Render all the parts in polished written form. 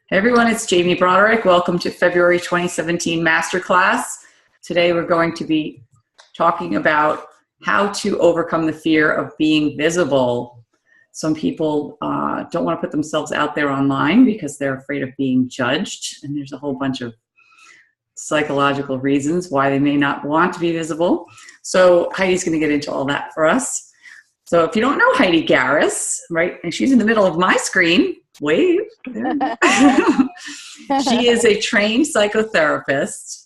Hey everyone, it's Jamie Broderick. Welcome to February 2017 Masterclass. Today we're going to be talking about how to overcome the fear of being visible. Some people don't want to put themselves out there online because they're afraid of being judged, and there's a whole bunch of psychological reasons why they may not want to be visible. So Heidi's going to get into all that for us. So if you don't know Heidi Garis, right, and she's in the middle of my screen, wave. She is a trained psychotherapist,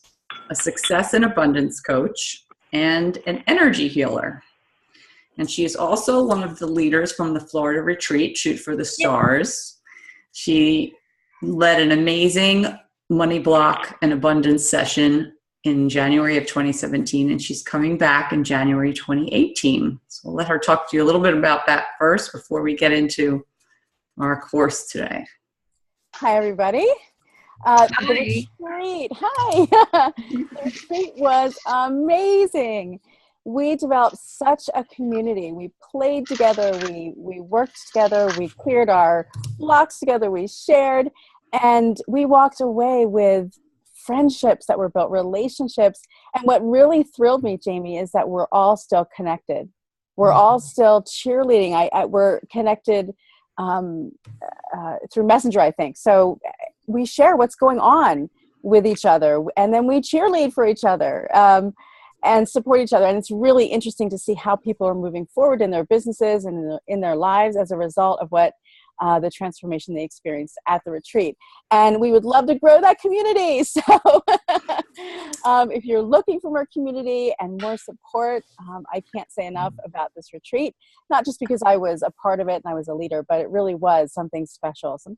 a success and abundance coach, and an energy healer. And she is also one of the leaders from the Florida retreat, Shoot for the Stars. She led an amazing money block and abundance session in January of 2017, and she's coming back in January 2018. So I'll let her talk to you a little bit about that first before we get into our course today. Hi, everybody. Hi. The retreat. Hi. The retreat was amazing. We developed such a community. We played together. We worked together. We cleared our blocks together. We shared. And we walked away with friendships that were built, relationships. And what really thrilled me, Jamie, is that we're all still connected. We're all still cheerleading. We're connected through Messenger, I think. So we share what's going on with each other, and then we cheerlead for each other and support each other. And it's really interesting to see how people are moving forward in their businesses and in their lives as a result of what the transformation they experienced at the retreat. And we would love to grow that community. So if you're looking for more community and more support, I can't say enough about this retreat, not just because I was a part of it and I was a leader, but it really was something special, some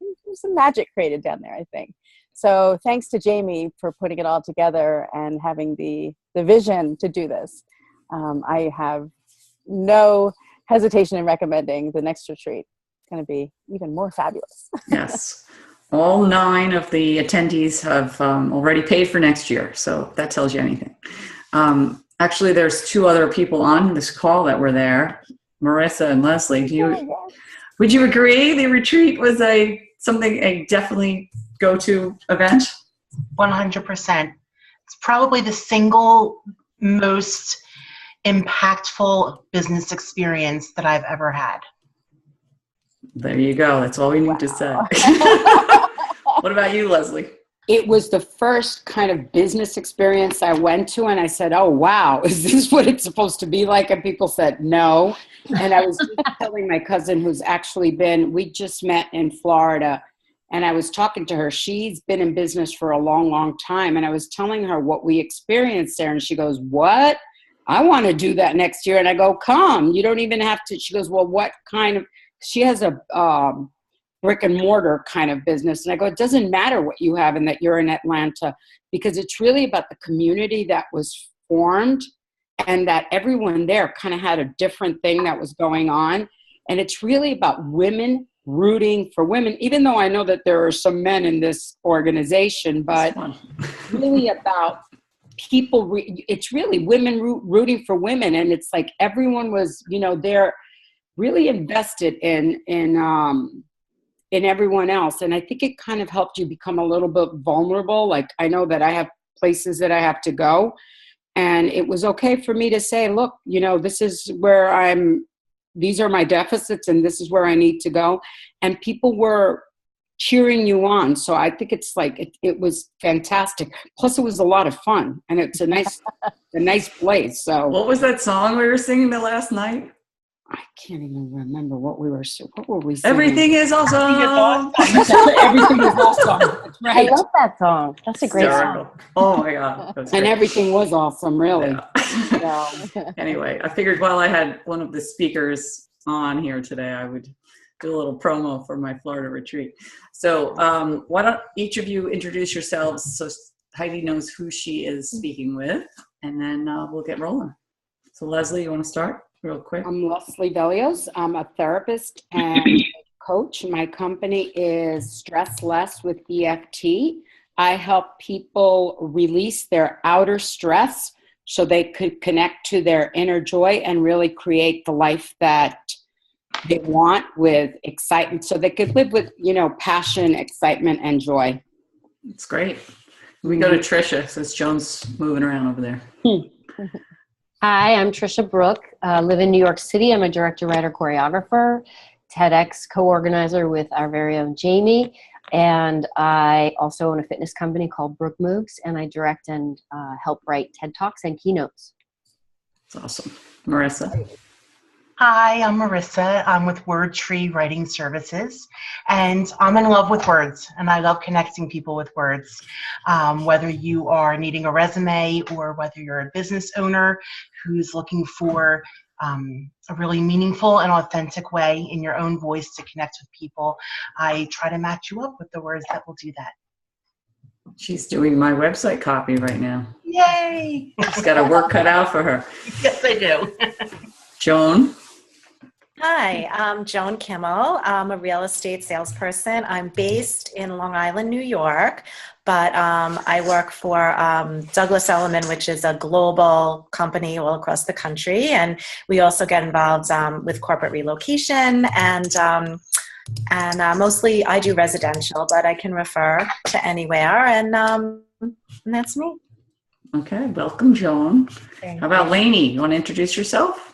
magic created down there, I think. So thanks to Jamie for putting it all together and having the vision to do this. I have no hesitation in recommending the next retreat. Going to be even more fabulous. Yes. All 9 of the attendees have already paid for next year, so that tells you anything. Actually, there's 2 other people on this call that were there, Marissa and Leslie. Would you agree the retreat was a definitely go-to event? 100%. It's probably the single most impactful business experience that I've ever had. There you go. That's all we need to say. What about you, Leslie? It was the first kind of business experience I went to, and I said, oh, wow, is this what it's supposed to be like? And people said, no. And I was just telling my cousin who's actually we just met in Florida, and I was talking to her. She's been in business for a long, long time, and I was telling her what we experienced there, and she goes, what? I want to do that next year. And I go, come. You don't even have to. She goes, well, what kind of... She has a brick and mortar kind of business. And I go, it doesn't matter what you have and that you're in Atlanta, because it's really about the community that was formed and that everyone there kind of had a different thing that was going on. And it's really about women rooting for women, even though I know that there are some men in this organization, but really about people. It's really women rooting for women. And it's like everyone was, they're really invested in everyone else. And I think it kind of helped you become a little bit vulnerable. Like, I know that I have places that I have to go, and it was okay for me to say, look, this is where these are my deficits and this is where I need to go. And people were cheering you on. So I think it's like, it was fantastic. Plus it was a lot of fun, and it's a nice place. So what was that song we were singing the last night? I can't even remember what were we singing? Everything is awesome. Everything is awesome. That's right. I love that song. That's a great song. Oh my God. And everything was awesome, really. Yeah. Anyway, I figured while I had one of the speakers on here today, I would do a little promo for my Florida retreat. So why don't each of you introduce yourselves so Heidi knows who she is speaking with, and then we'll get rolling. So Leslie, you want to start? Real quick. I'm Leslie Velios. I'm a therapist and coach. My company is Stress Less with EFT. I help people release their outer stress so they could connect to their inner joy and really create the life that they want with excitement, so they could live with, passion, excitement, and joy. It's great. We go to Trisha, since Joan's moving around over there. Hi, I'm Trisha Brook. Live in New York City. I'm a director, writer, choreographer, TEDx co-organizer with our very own Jamie. And I also own a fitness company called Brook Moves, and I direct and help write TED Talks and keynotes. That's awesome. Marissa? Hi, I'm Marissa. I'm with Word Tree Writing Services, and I'm in love with words, and I love connecting people with words. Whether you are needing a resume or whether you're a business owner who's looking for a really meaningful and authentic way in your own voice to connect with people, I try to match you up with the words that will do that. She's doing my website copy right now. Yay! She's got a work cut out for her. Yes, I do. Joan? Hi, I'm Joan Kimmel. I'm a real estate salesperson. I'm based in Long Island, New York, but I work for Douglas Elliman, which is a global company all across the country. And we also get involved with corporate relocation and mostly I do residential, but I can refer to anywhere. And that's me. Okay, welcome, Joan. How about Lainey? You want to introduce yourself?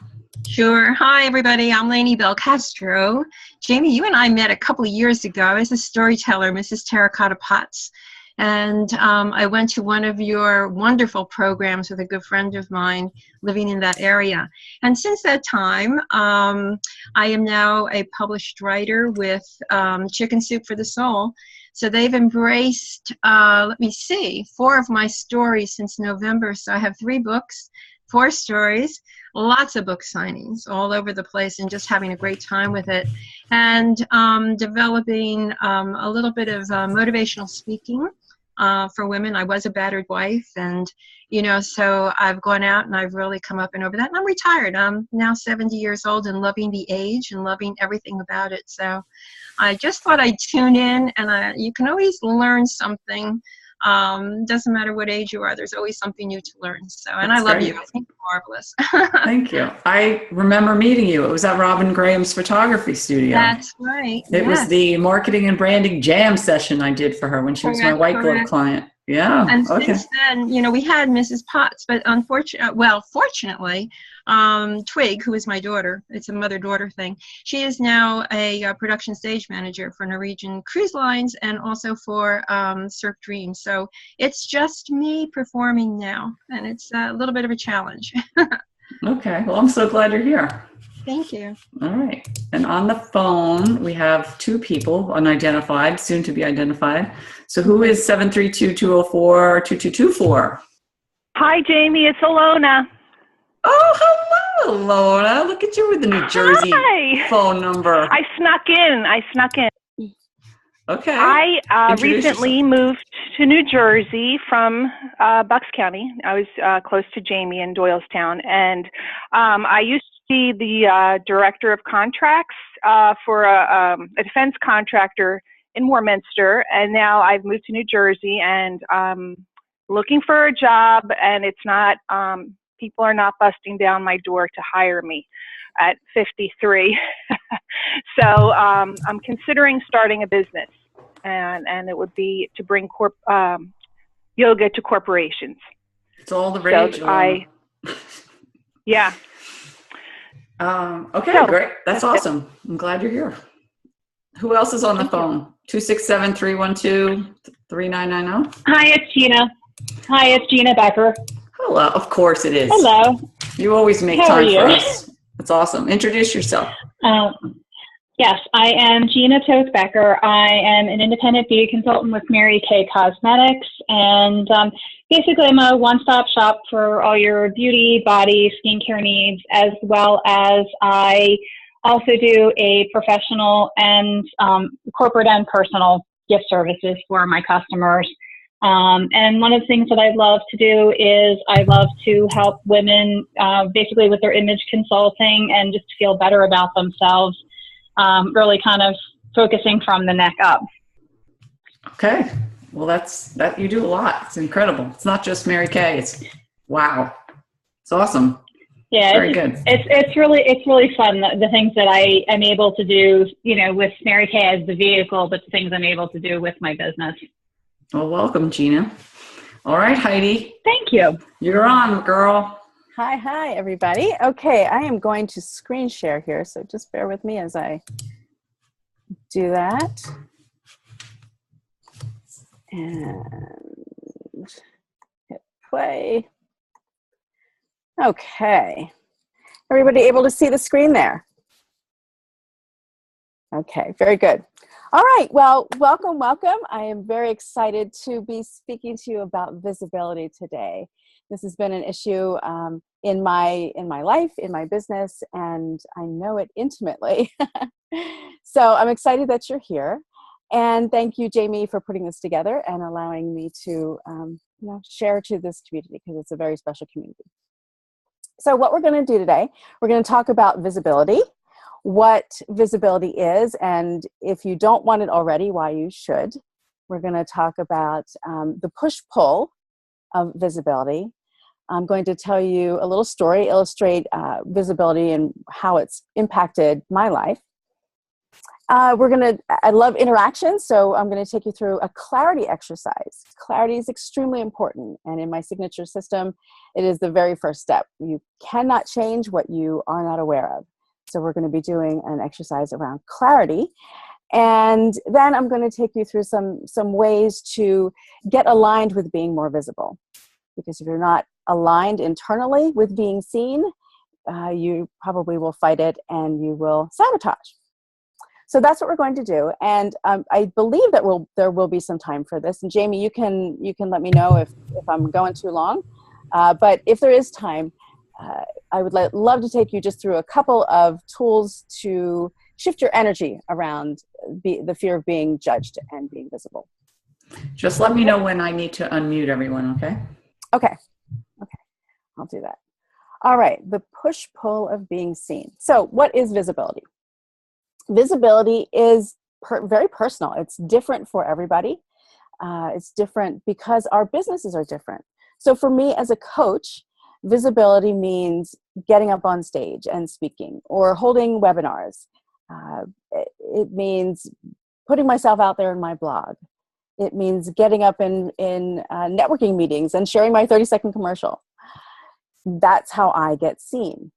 Sure. Hi, everybody. I'm Lainey Belcastro. Jamie, you and I met a couple of years ago. I was a storyteller, Mrs. Terracotta Potts. And I went to one of your wonderful programs with a good friend of mine living in that area. And since that time, I am now a published writer with Chicken Soup for the Soul. So they've embraced, 4 of my stories since November. So I have 3 books, 4 stories, lots of book signings all over the place, and just having a great time with it. And developing a little bit of motivational speaking for women. I was a battered wife, and so I've gone out and I've really come up and over that. And I'm retired. I'm now 70 years old and loving the age and loving everything about it. So I just thought I'd tune in, and you can always learn something. Doesn't matter what age you are, there's always something new to learn. So, and I love you. I think you're marvelous. Thank you. I remember meeting you. It was at Robin Graham's photography studio. That's right. It was the marketing and branding jam session I did for her when she was my white glove client. Yeah. And since then, we had Mrs. Potts, but fortunately, Twig, who is my daughter, it's a mother-daughter thing, she is now a production stage manager for Norwegian Cruise Lines and also for Surf Dreams. So it's just me performing now, and it's a little bit of a challenge. Okay. Well, I'm so glad you're here. Thank you. All right. And on the phone, we have 2 people, unidentified, soon to be identified. So who is 732-204-2224? Hi, Jamie. It's Alona. Oh, hello, Alona. Look at you with the New Jersey phone number. I snuck in. Okay. I recently moved to New Jersey from Bucks County. I was close to Jamie in Doylestown. And I used to be the director of contracts for a defense contractor in Warminster. And now I've moved to New Jersey, and looking for a job, and it's not, people are not busting down my door to hire me at 53. So I'm considering starting a business, and it would be to bring yoga to corporations. It's all the rage. So yeah. Okay, so, great. That's awesome. I'm glad you're here. Who else is on the phone? 267-312-3990. Hi, it's Gina. Hi, it's Gina Becker. Hello. Of course it is. Hello. You always make time for us. That's awesome. Introduce yourself. Yes, I am Gina Toth Becker. I am an independent beauty consultant with Mary Kay Cosmetics, and basically I'm a one-stop shop for all your beauty, body, skincare needs, as well as I also do a professional and corporate and personal gift services for my customers. And one of the things that I love to do is I love to help women basically with their image consulting and just feel better about themselves, really kind of focusing from the neck up. Okay. Well, that you do a lot. It's incredible. It's not just Mary Kay. It's wow. It's awesome. Yeah, Very good. it's really fun, the things that I am able to do, with Mary Kay as the vehicle, but the things I'm able to do with my business. Well, welcome, Gina. All right, Heidi. Thank you. You're on, girl. Hi, everybody. Okay, I am going to screen share here, so just bear with me as I do that. And hit play. Okay. Everybody able to see the screen there? Okay, very good. All right, well, welcome. I am very excited to be speaking to you about visibility today. This has been an issue in my life, in my business, and I know it intimately. So I'm excited that you're here. And thank you, Jamie, for putting this together and allowing me to share to this community, because it's a very special community. So what we're going to do today, we're going to talk about visibility, what visibility is, and if you don't want it already, why you should. We're going to talk about the push-pull of visibility. I'm going to tell you a little story, illustrate visibility and how it's impacted my life. I love interaction, so I'm going to take you through a clarity exercise. Clarity is extremely important, and in my signature system, it is the very first step. You cannot change what you are not aware of. So we're going to be doing an exercise around clarity, and then I'm going to take you through some ways to get aligned with being more visible. Because if you're not aligned internally with being seen, you probably will fight it and you will sabotage. So that's what we're going to do, and I believe that there will be some time for this. And Jamie, you can let me know if I'm going too long. But if there is time, I would love to take you just through a couple of tools to shift your energy around the fear of being judged and being visible. Just let me know when I need to unmute everyone, okay? Okay, I'll do that. All right, the push-pull of being seen. So what is visibility? Visibility is very personal. It's different for everybody. It's different because our businesses are different. So for me as a coach, visibility means getting up on stage and speaking or holding webinars. It means putting myself out there in my blog. It means getting up in networking meetings and sharing my 30-second commercial. That's how I get seen.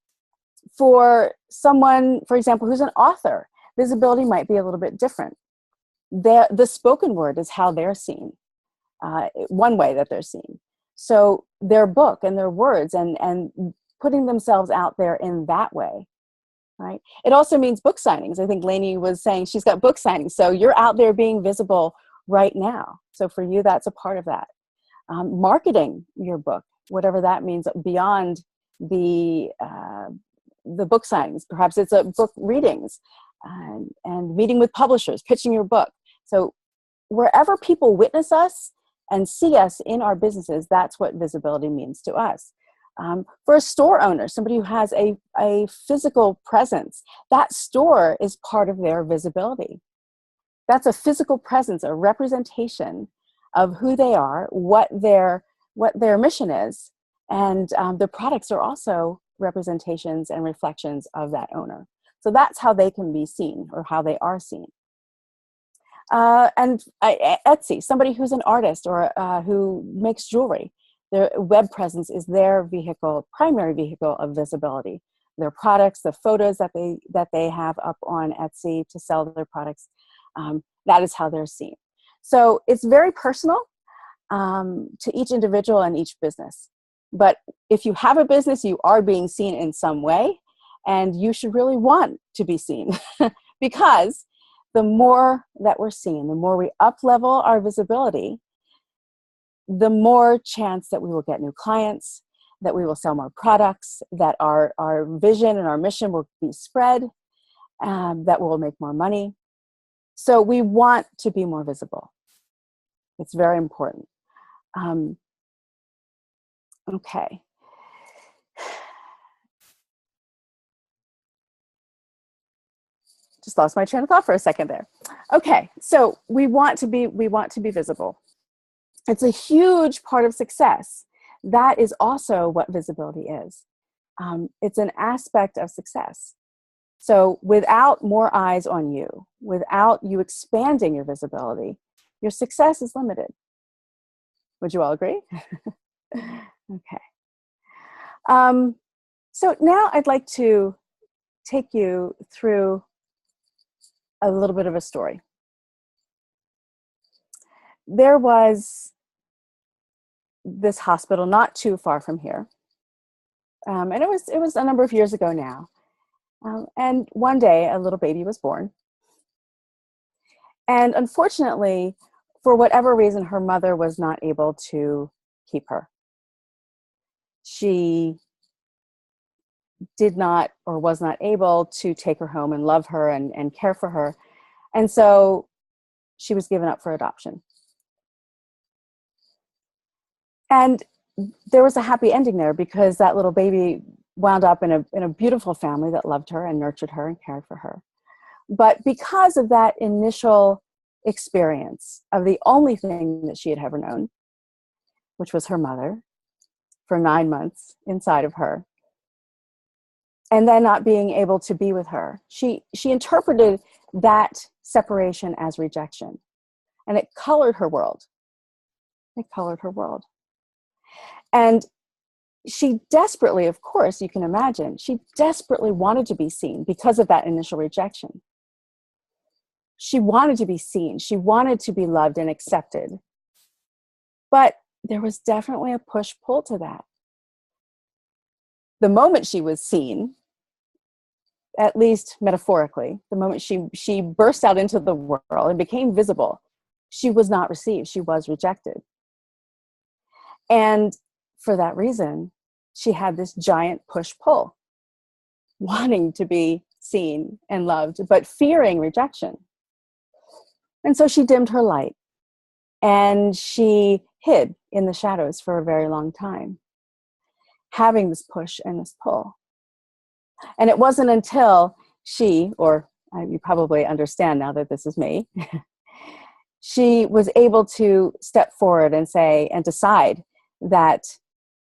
For someone, for example, who's an author, visibility might be a little bit different. The spoken word is how they're seen, one way that they're seen. So their book and their words and putting themselves out there in that way, right? It also means book signings. I think Lainey was saying she's got book signings. So you're out there being visible right now. So for you, that's a part of that. Marketing your book, whatever that means beyond the book signings. Perhaps it's a book readings and meeting with publishers, pitching your book. So wherever people witness us and see us in our businesses, that's what visibility means to us. For a store owner, somebody who has a physical presence, that store is part of their visibility. That's a physical presence, a representation of who they are, what their mission is, and their products are also representations and reflections of that owner. So that's how they can be seen, or how they are seen. And Etsy, somebody who's an artist or who makes jewelry, their web presence is their primary vehicle of visibility. Their products, the photos that they have up on Etsy to sell their products, that is how they're seen. So it's very personal to each individual and each business. But if you have a business, you are being seen in some way, and you should really want to be seen because the more that we're seen, the more we up-level our visibility, the more chance that we will get new clients, that we will sell more products, that our vision and our mission will be spread, that we'll make more money. So we want to be more visible. It's very important. Okay. Just lost my train of thought for a second there. Okay, so we want to be visible. It's a huge part of success. That is also what visibility is. It's an aspect of success. So without more eyes on you, without you expanding your visibility, your success is limited. Would you all agree? Okay. So now I'd like to take you through a little bit of a story. There was this hospital not too far from here, and it was a number of years ago now. And one day, a little baby was born, and unfortunately, for whatever reason, her mother was not able to keep her. She did not or was not able to take her home and love her and care for her. And so she was given up for adoption. And there was a happy ending there because that little baby wound up in a beautiful family that loved her and nurtured her and cared for her. But because of that initial experience of the only thing that she had ever known, which was her mother for 9 months inside of her, and then not being able to be with her, she interpreted that separation as rejection. And it colored her world. It colored her world. And she desperately, of course, you can imagine, she desperately wanted to be seen because of that initial rejection. She wanted to be seen. She wanted to be loved and accepted. But there was definitely a push-pull to that. The moment she was seen, at least metaphorically, the moment she burst out into the world and became visible, she was not received. She was rejected. And for that reason, she had this giant push-pull, wanting to be seen and loved, but fearing rejection. And so she dimmed her light and she hid in the shadows for a very long time, having this push and this pull. And it wasn't until she, or you probably understand now that this is me, she was able to step forward and say and decide that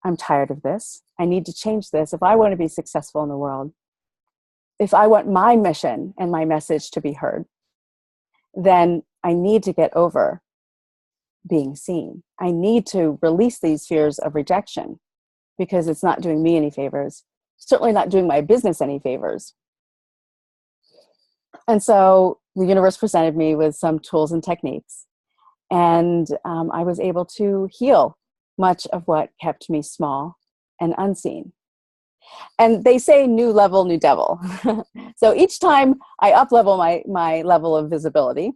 I'm tired of this. I need to change this. If I want to be successful in the world, if I want my mission and my message to be heard, then I need to get over being seen. I need to release these fears of rejection because it's not doing me any favors, certainly not doing my business any favors. And so the universe presented me with some tools and techniques, and I was able to heal much of what kept me small and unseen. And they say new level, new devil. So each time I up-level my level of visibility,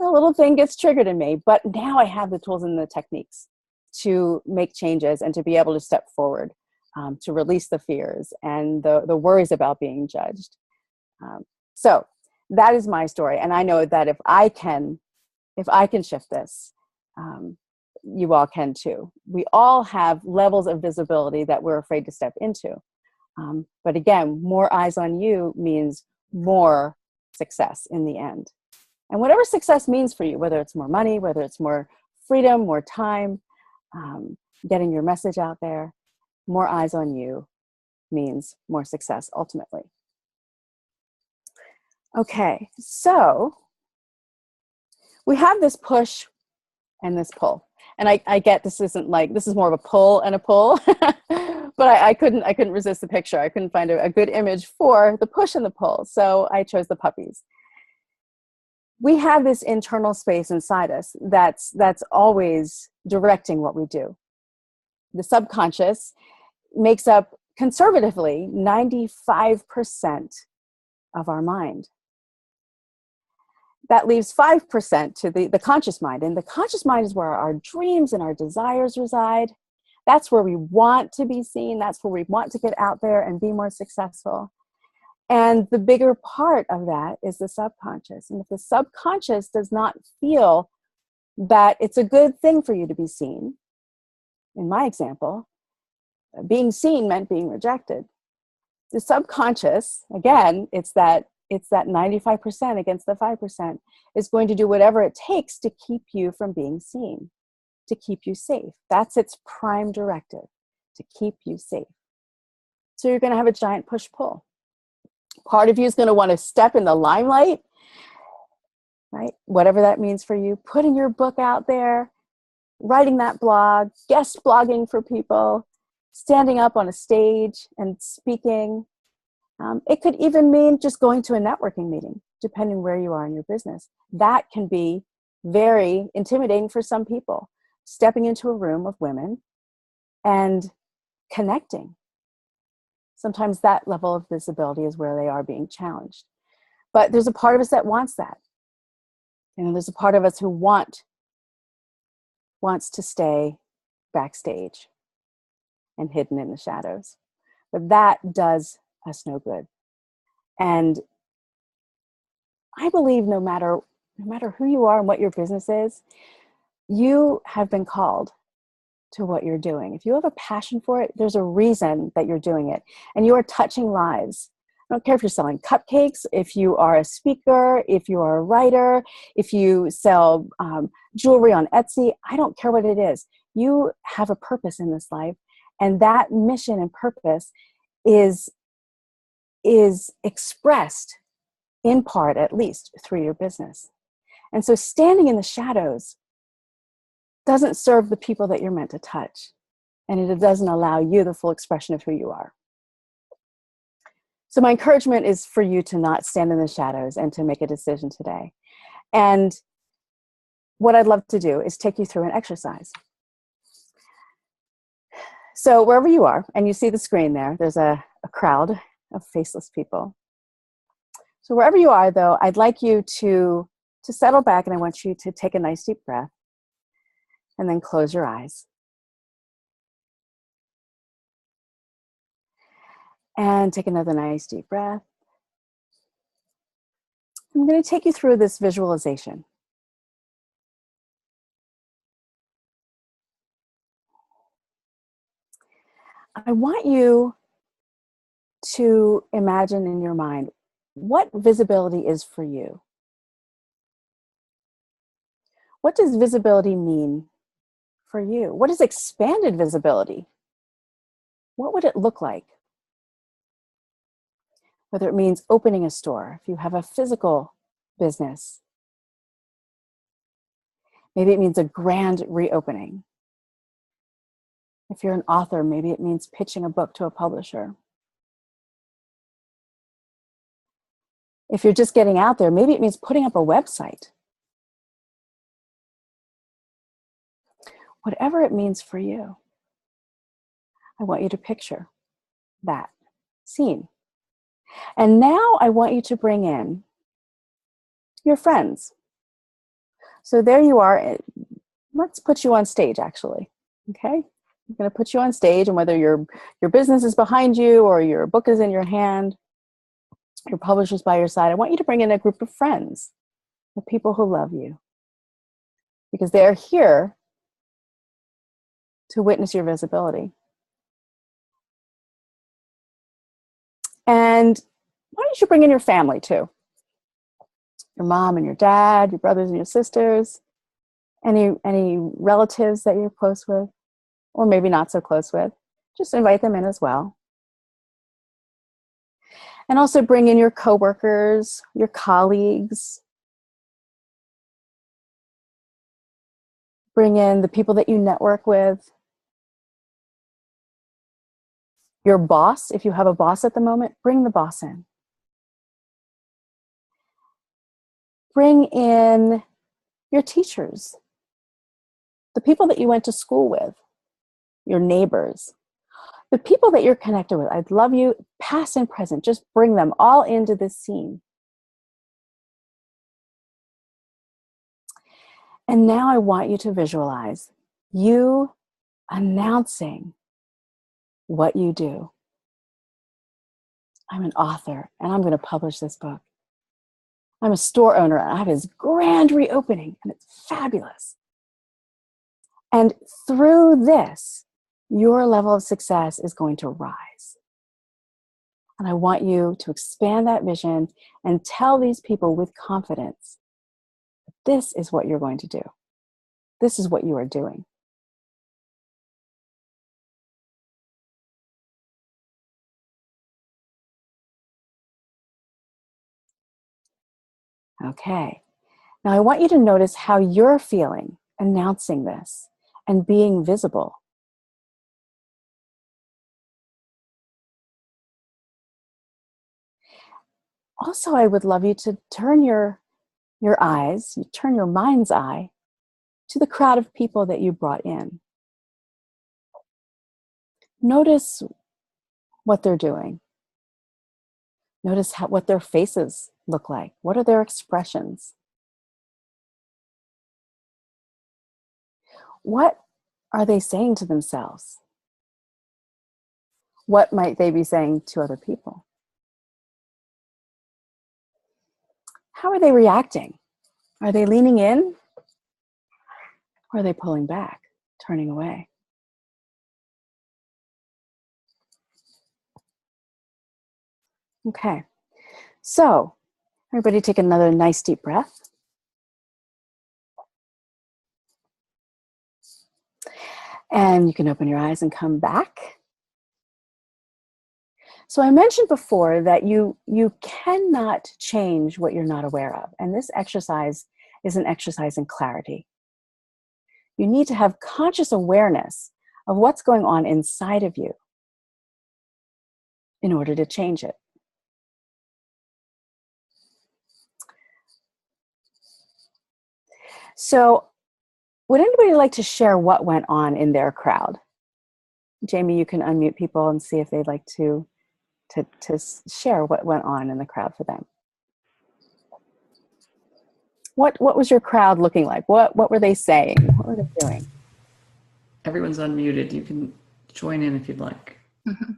a little thing gets triggered in me, but now I have the tools and the techniques to make changes and to be able to step forward, to release the fears and the worries about being judged. So that is my story. And I know that if I can shift this, you all can too. We all have levels of visibility that we're afraid to step into. But again, more eyes on you means more success in the end. And whatever success means for you, whether it's more money, whether it's more freedom, more time, getting your message out there, more eyes on you means more success ultimately. Okay, so we have this push and this pull. And I get this isn't like, this is more of a pull and a pull, but I couldn't resist the picture. I couldn't find a good image for the push and the pull. So I chose the puppies. We have this internal space inside us that's always directing what we do. The subconscious makes up conservatively 95% of our mind. That leaves 5% to the conscious mind. And the conscious mind is where our dreams and our desires reside. That's where we want to be seen. That's where we want to get out there and be more successful. And the bigger part of that is the subconscious. And if the subconscious does not feel that it's a good thing for you to be seen, in my example, being seen meant being rejected. The subconscious, again, it's that 95% against the 5%, is going to do whatever it takes to keep you from being seen, to keep you safe. That's its prime directive, to keep you safe. So you're going to have a giant push-pull. Part of you is going to want to step in the limelight, right? Whatever that means for you, putting your book out there, writing that blog, guest blogging for people, standing up on a stage and speaking. It could even mean just going to a networking meeting, depending where you are in your business. That can be very intimidating for some people, stepping into a room of women and connecting. Sometimes that level of visibility is where they are being challenged. But there's a part of us that wants that. And there's a part of us who wants to stay backstage and hidden in the shadows. But that does us no good. And I believe no matter who you are and what your business is, you have been called to what you're doing. If you have a passion for it, there's a reason that you're doing it. And you are touching lives. I don't care if you're selling cupcakes, if you are a speaker, if you are a writer, if you sell jewelry on Etsy. I don't care what it is. You have a purpose in this life. And that mission and purpose is expressed in part, at least, through your business. And so standing in the shadows doesn't serve the people that you're meant to touch. And it doesn't allow you the full expression of who you are. So my encouragement is for you to not stand in the shadows and to make a decision today. And what I'd love to do is take you through an exercise. So wherever you are, and you see the screen there, there's a crowd of faceless people. So wherever you are, though, I'd like you to settle back, and I want you to take a nice deep breath and then close your eyes. And take another nice deep breath. I'm going to take you through this visualization. I want you to imagine in your mind what visibility is for you. What does visibility mean for you? What is expanded visibility? What would it look like? Whether it means opening a store, if you have a physical business. Maybe it means a grand reopening. If you're an author, maybe it means pitching a book to a publisher. If you're just getting out there, maybe it means putting up a website. Whatever it means for you, I want you to picture that scene. And now I want you to bring in your friends. So there you are. Let's put you on stage, actually. Okay? I'm going to put you on stage, and whether your business is behind you or your book is in your hand, your publisher's by your side, I want you to bring in a group of friends, the people who love you, because they're here to witness your visibility. And why don't you bring in your family too? Your mom and your dad, your brothers and your sisters, any relatives that you're close with, or maybe not so close with. Just invite them in as well. And also bring in your coworkers, your colleagues. Bring in the people that you network with. Your boss, if you have a boss at the moment, bring the boss in. Bring in your teachers, the people that you went to school with, your neighbors, the people that you're connected with. I'd love you, past and present, just bring them all into this scene. And now I want you to visualize you announcing what you do. I'm an author, and I'm going to publish this book. I'm a store owner, and I have this grand reopening, and it's fabulous. And through this, your level of success is going to rise. And I want you to expand that vision and tell these people with confidence, this is what you're going to do. This is what you are doing. Okay. Now I want you to notice how you're feeling announcing this and being visible. Also, I would love you to turn your eyes, you turn your mind's eye to the crowd of people that you brought in. Notice what they're doing. Notice what their faces look like. What are their expressions? What are they saying to themselves? What might they be saying to other people? How are they reacting? Are they leaning in? Or are they pulling back, turning away? Okay, so everybody take another nice deep breath. And you can open your eyes and come back. So I mentioned before that you cannot change what you're not aware of. And this exercise is an exercise in clarity. You need to have conscious awareness of what's going on inside of you in order to change it. So would anybody like to share what went on in their crowd? Jamie, you can unmute people and see if they'd like to share what went on in the crowd for them. What was your crowd looking like? What were they saying? What were they doing? Everyone's unmuted. You can join in if you'd like. Mm-hmm.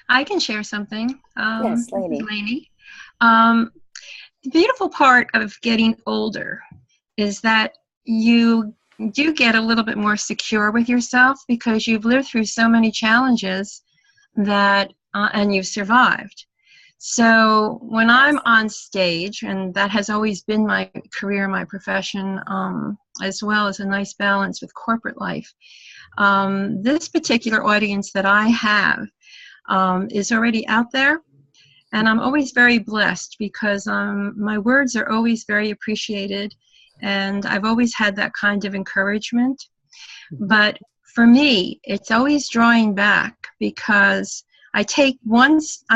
I can share something. Yes, Lainey. Lainey. The beautiful part of getting older is that you do get a little bit more secure with yourself because you've lived through so many challenges that and you've survived. So when I'm on stage, and that has always been my career, my profession, as well as a nice balance with corporate life, this particular audience that I have is already out there. And I'm always very blessed because my words are always very appreciated. And I've always had that kind of encouragement. But for me, it's always drawing back because I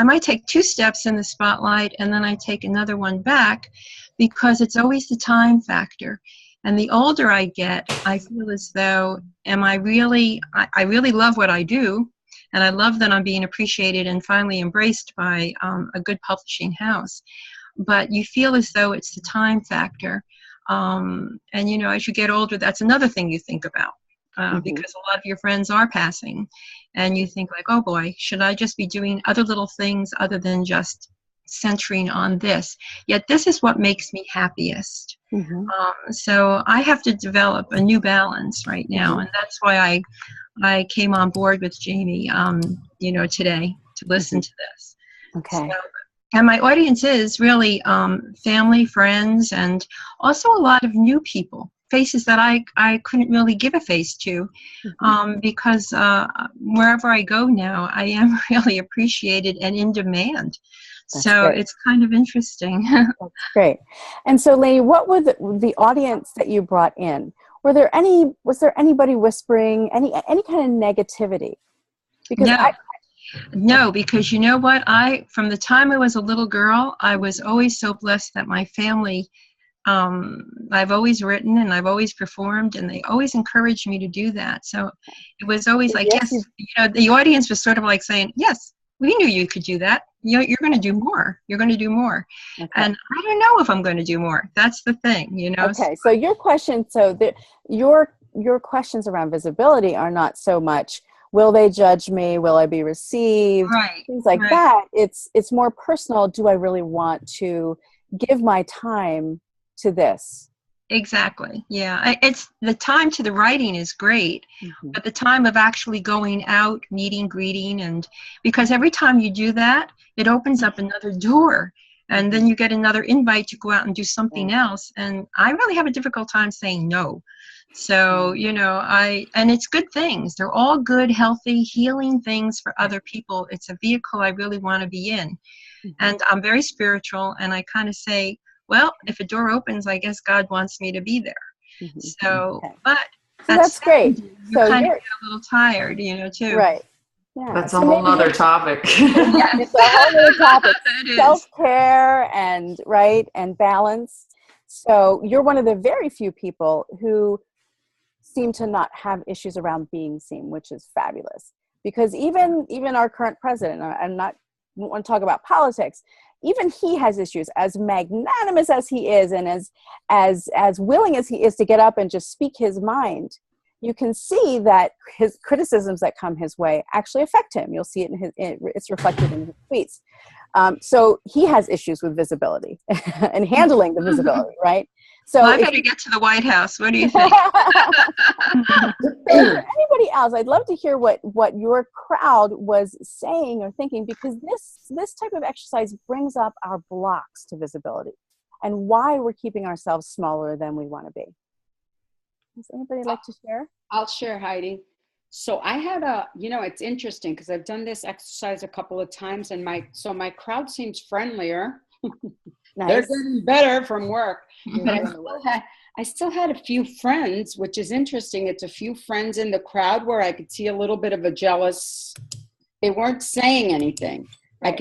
might take 2 steps in the spotlight and then I take another one back because it's always the time factor. And the older I get, I feel as though, I really love what I do. And I love that I'm being appreciated and finally embraced by a good publishing house. But you feel as though it's the time factor. And, as you get older, that's another thing you think about. Because a lot of your friends are passing and you think like, oh boy, should I just be doing other little things other than just centering on this? Yet this is what makes me happiest. So I have to develop a new balance right now. And that's why I came on board with Jamie, today to listen to this. Okay. And my audience is really family, friends, and also a lot of new people. Faces that I couldn't really give a face to because wherever I go now, I am really appreciated and in demand. That's so great. It's kind of interesting. That's great. And so, Lainey, what were the audience that you brought in? Was there anybody whispering, any kind of negativity? Because No, because you know what? From the time I was a little girl, I was always so blessed that my family, I've always written and I've always performed and they always encouraged me to do that. So it was always like, yes, the audience was sort of like saying, yes, we knew you could do that. You're going to do more. You're going to do more. Okay. And I don't know if I'm going to do more. That's the thing, Okay. So your question, your questions around visibility are not so much, will they judge me? Will I be received? Right. Things like that. It's more personal. Do I really want to give my time to this? Exactly. Yeah. It's the time to the writing is great, but the time of actually going out, meeting, greeting, and because every time you do that, it opens up another door and then you get another invite to go out and do something else. And I really have a difficult time saying no. So, and it's good things. They're all good, healthy, healing things for other people. It's a vehicle I really want to be in. And I'm very spiritual and I kind of say, well, if a door opens, I guess God wants me to be there. Mhm. So, Okay. but So that's great. you So kind of you're get a little tired, too. right. Yeah. That's So a whole maybe nother topic. it's a whole other topic. It is. Self-care and balance. So you're one of the very few people who seem to not have issues around being seen, which is fabulous. Because even our current president, I'm not want to talk about politics, even he has issues. As magnanimous as he is, and as willing as he is to get up and just speak his mind, you can see that his criticisms that come his way actually affect him. You'll see it it's reflected in his tweets. So he has issues with visibility and handling the visibility, right? So I better get to the White House. What do you think? So for anybody else, I'd love to hear what your crowd was saying or thinking, because this type of exercise brings up our blocks to visibility and why we're keeping ourselves smaller than we want to be. Does anybody like to share? I'll share, Heidi. So I had it's interesting because I've done this exercise a couple of times, and my crowd seems friendlier. Nice. They're getting better from work. But I still had a few friends, which is interesting. It's a few friends in the crowd where I could see a little bit of a jealous. They weren't saying anything. Right.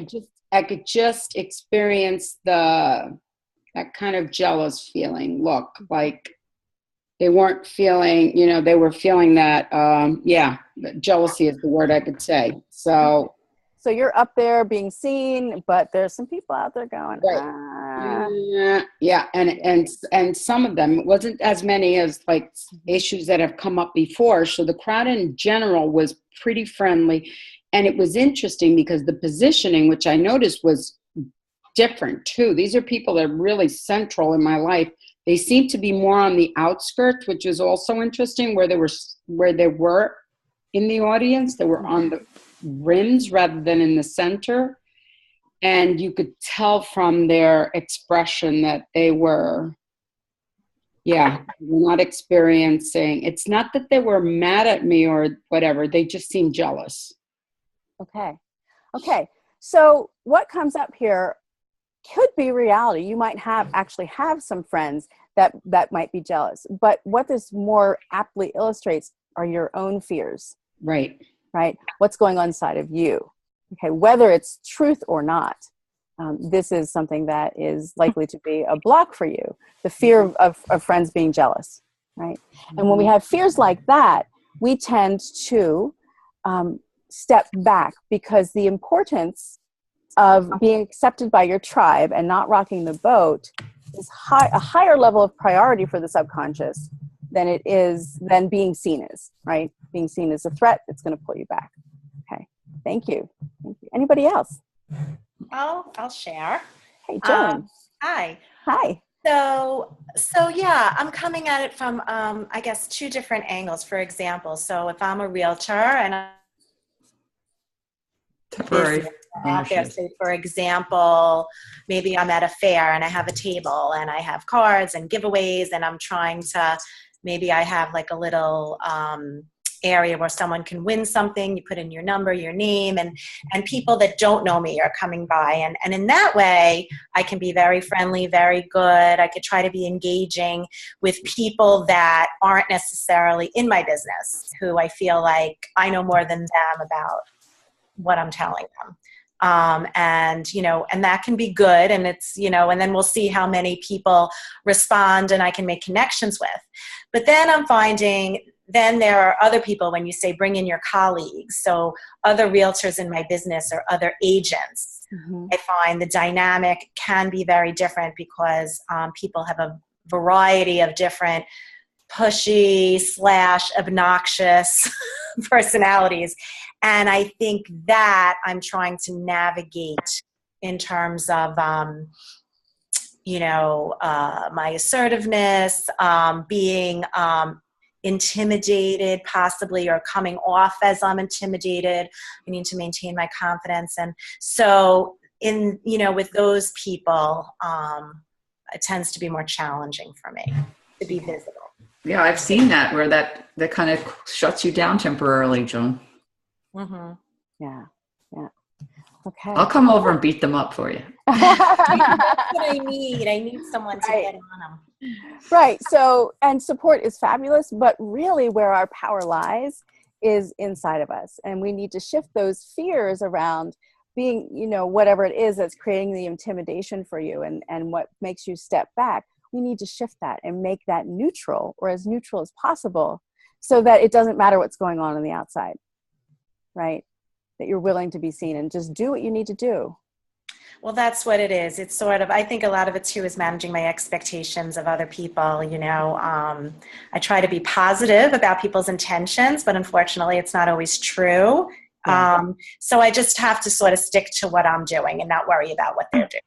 I could just experience that kind of jealous feeling. Look, like they weren't feeling, they were feeling that. Jealousy is the word I could say. So you're up there being seen, but there's some people out there going, right. Yeah. And some of them, it wasn't as many as like issues that have come up before. So the crowd in general was pretty friendly. And it was interesting because the positioning, which I noticed, was different too. These are people that are really central in my life. They seem to be more on the outskirts, which is also interesting, where they were in the audience. They were on the rims rather than in the center. And you could tell from their expression that they were not experiencing. It's not that they were mad at me or whatever. They just seemed jealous. Okay. So what comes up here could be reality. You might actually have some friends that might be jealous. But what this more aptly illustrates are your own fears. Right. What's going on inside of you. Okay. Whether it's truth or not, this is something that is likely to be a block for you. The fear of friends being jealous. Right. And when we have fears like that, we tend to step back, because the importance of being accepted by your tribe and not rocking the boat is a higher level of priority for the subconscious than being seen as, right? Being seen as a threat, it's going to pull you back. Okay. Thank you. Anybody else? I'll share. Hey, Joan. Hi. So yeah, I'm coming at it from, I guess, two different angles. For example, so if I'm a realtor and Temporary out there, say for example, maybe I'm at a fair and I have a table and I have cards and giveaways, and I'm trying to, maybe I have like a little area where someone can win something. You put in your number, your name, and people that don't know me are coming by, and in that way I can be very friendly, very good. I could try to be engaging with people that aren't necessarily in my business, who I feel like I know more than them about what I'm telling them. And that can be good. And it's, and then we'll see how many people respond and I can make connections with. But then I'm finding, then there are other people, when you say bring in your colleagues, so other realtors in my business or other agents, I find the dynamic can be very different, because people have a variety of different pushy / obnoxious personalities. And I think that I'm trying to navigate in terms of, my assertiveness, being intimidated possibly, or coming off as I'm intimidated. I need to maintain my confidence. And so with those people, it tends to be more challenging for me to be visible. Yeah, I've seen that, where that kind of shuts you down temporarily, Joan. Yeah. Okay. I'll come over and beat them up for you. That's what I need. I need someone to get on them. Right. So, and support is fabulous, but really where our power lies is inside of us. And we need to shift those fears around being, whatever it is that's creating the intimidation for you and what makes you step back. We need to shift that and make that neutral, or as neutral as possible, so that it doesn't matter what's going on the outside, right? That you're willing to be seen and just do what you need to do. Well, that's what it is. It's sort of, I think a lot of it too is managing my expectations of other people. I try to be positive about people's intentions, but unfortunately it's not always true. Yeah. So I just have to sort of stick to what I'm doing and not worry about what they're doing.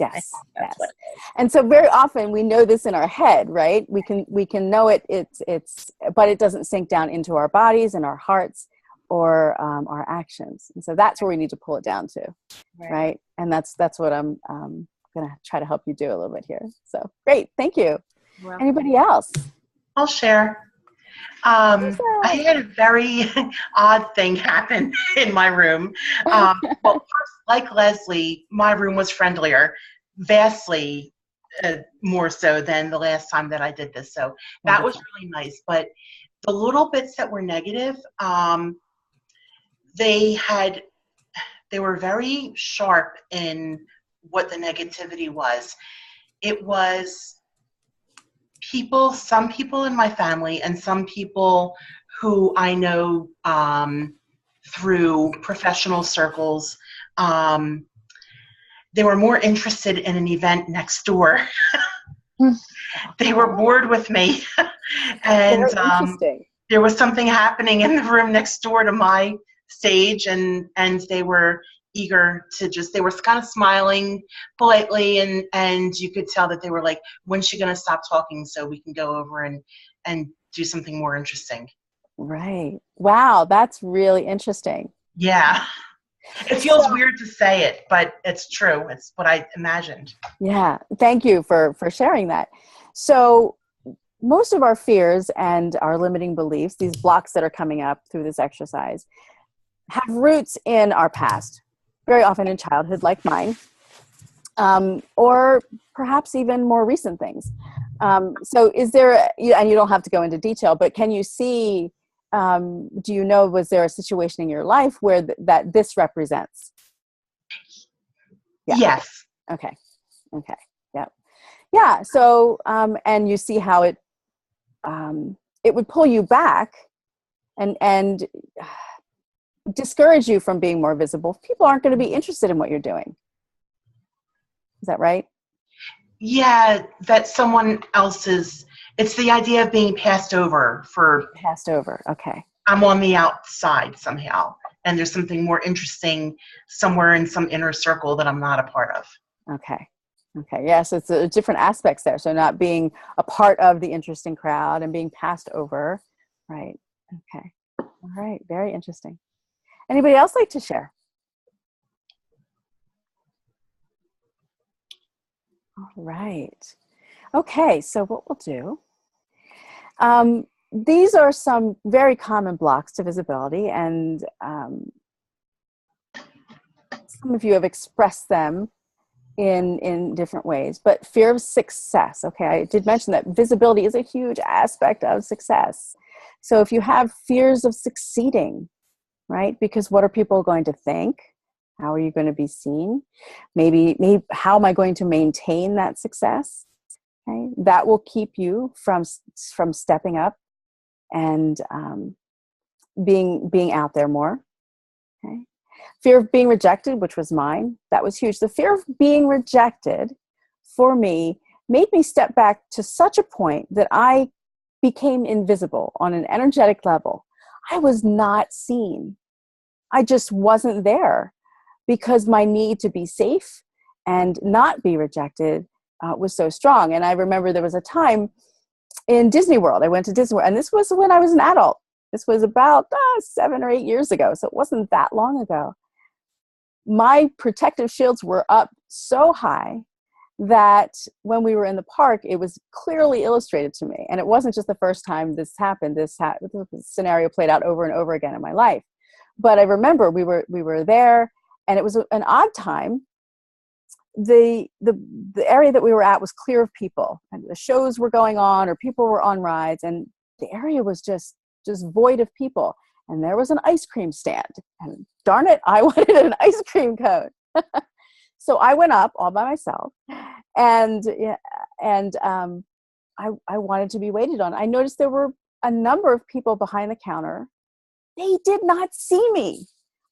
Yes. That's what it is. And so very often we know this in our head, right? We can know it, but it doesn't sink down into our bodies and our hearts or our actions. And so that's where we need to pull it down to, right? And that's what I'm going to try to help you do a little bit here. So great. Thank you. Well, Anybody else? I'll share. I had a very odd thing happen in my room. Well, first, like Leslie, my room was friendlier, vastly more so than the last time that I did this. So that was really nice. But the little bits that were negative, they were very sharp in what the negativity was. It was some people in my family and some people who I know through professional circles. They were more interested in an event next door. They were bored with me. And there was something happening in the room next door to my stage, and they were eager to they were kind of smiling politely, and you could tell that they were like, when's she going to stop talking so we can go over and do something more interesting. Right. Wow. That's really interesting. Yeah. It feels weird to say it, but it's true. It's what I imagined. Yeah. Thank you for sharing that. So most of our fears and our limiting beliefs, these blocks that are coming up through this exercise, have roots in our past, very often in childhood, like mine, or perhaps even more recent things. So is there, and you don't have to go into detail, but can you see, do you know, was there a situation in your life where that this represents? Yeah. Yes. Okay. Yep. Yeah. So, and you see how it would pull you back and discourage you from being more visible. People aren't going to be interested in what you're doing. Is that right? Yeah, that someone else's, it's the idea of being passed over. Okay. I'm on the outside somehow, and there's something more interesting somewhere in some inner circle that I'm not a part of. Okay. Yes, it's different aspects there. So not being a part of the interesting crowd and being passed over. Right. Okay. All right. Very interesting. Anybody else like to share? All right. Okay, so what we'll do, these are some very common blocks to visibility, and some of you have expressed them in different ways, but fear of success. Okay, I did mention that visibility is a huge aspect of success. So if you have fears of succeeding, right? Because what are people going to think? How are you going to be seen? Maybe how am I going to maintain that success? Okay? That will keep you from stepping up and being out there more. Okay? Fear of being rejected, which was mine, that was huge. The fear of being rejected for me made me step back to such a point that I became invisible on an energetic level. I was not seen. I just wasn't there because my need to be safe and not be rejected was so strong. And I remember there was a time in Disney World. I went to Disney World, and this was when I was an adult. This was about 7 or 8 years ago, so it wasn't that long ago. My protective shields were up so high that when we were in the park, it was clearly illustrated to me. And it wasn't just the first time this happened. This scenario played out over and over again in my life. But I remember we were there, and it was an odd time. The area that we were at was clear of people, and the shows were going on or people were on rides, and the area was just void of people. And there was an ice cream stand, and darn it, I wanted an ice cream cone. So I went up all by myself, and I wanted to be waited on. I noticed there were a number of people behind the counter. They did not see me.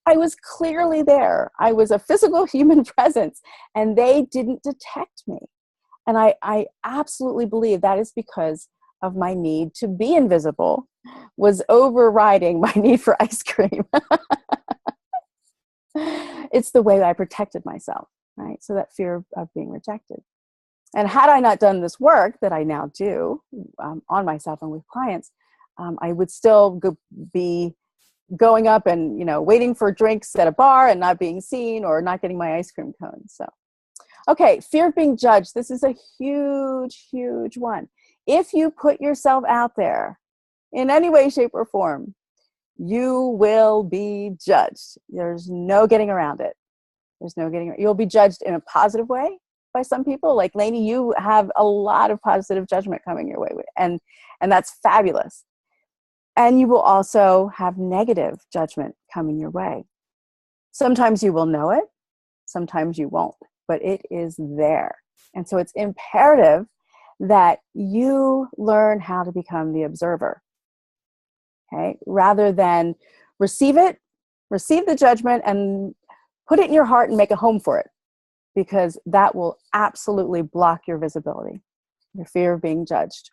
I was clearly there. I was a physical human presence, and they didn't detect me. And I absolutely believe that is because of my need to be invisible was overriding my need for ice cream. It's the way I protected myself, right? So that fear of being rejected. And had I not done this work that I now do on myself and with clients, I would still be going up and, waiting for drinks at a bar and not being seen or not getting my ice cream cone. So, okay, fear of being judged. This is a huge, huge one. If you put yourself out there in any way, shape, or form, you will be judged. There's no getting around it. You'll be judged in a positive way by some people. Like Lainey, you have a lot of positive judgment coming your way, and that's fabulous. And you will also have negative judgment coming your way. Sometimes you will know it, sometimes you won't, but it is there. And so it's imperative that you learn how to become the observer, okay? Rather than receive the judgment and put it in your heart and make a home for it, because that will absolutely block your visibility, your fear of being judged.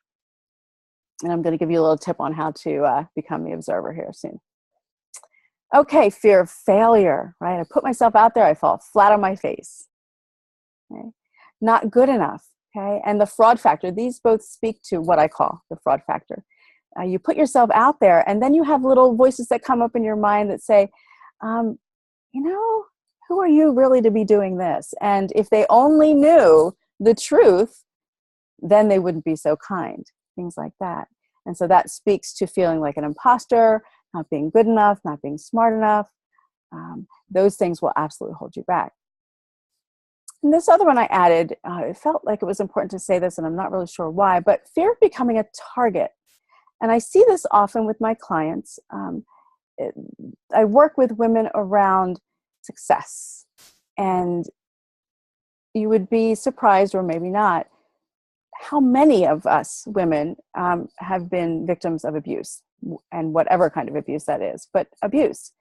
And I'm going to give you a little tip on how to become the observer here soon. Okay, fear of failure, right? I put myself out there, I fall flat on my face. Okay? Not good enough, okay? And the fraud factor, these both speak to what I call the fraud factor. You put yourself out there, and then you have little voices that come up in your mind that say, who are you really to be doing this? And if they only knew the truth, then they wouldn't be so kind. Things like that. And so that speaks to feeling like an imposter, not being good enough, not being smart enough. Those things will absolutely hold you back. And this other one I added, it felt like it was important to say this, and I'm not really sure why, but fear of becoming a target. And I see this often with my clients. I work with women around success. And you would be surprised, or maybe not, how many of us women have been victims of abuse, and whatever kind of abuse that is, but abuse.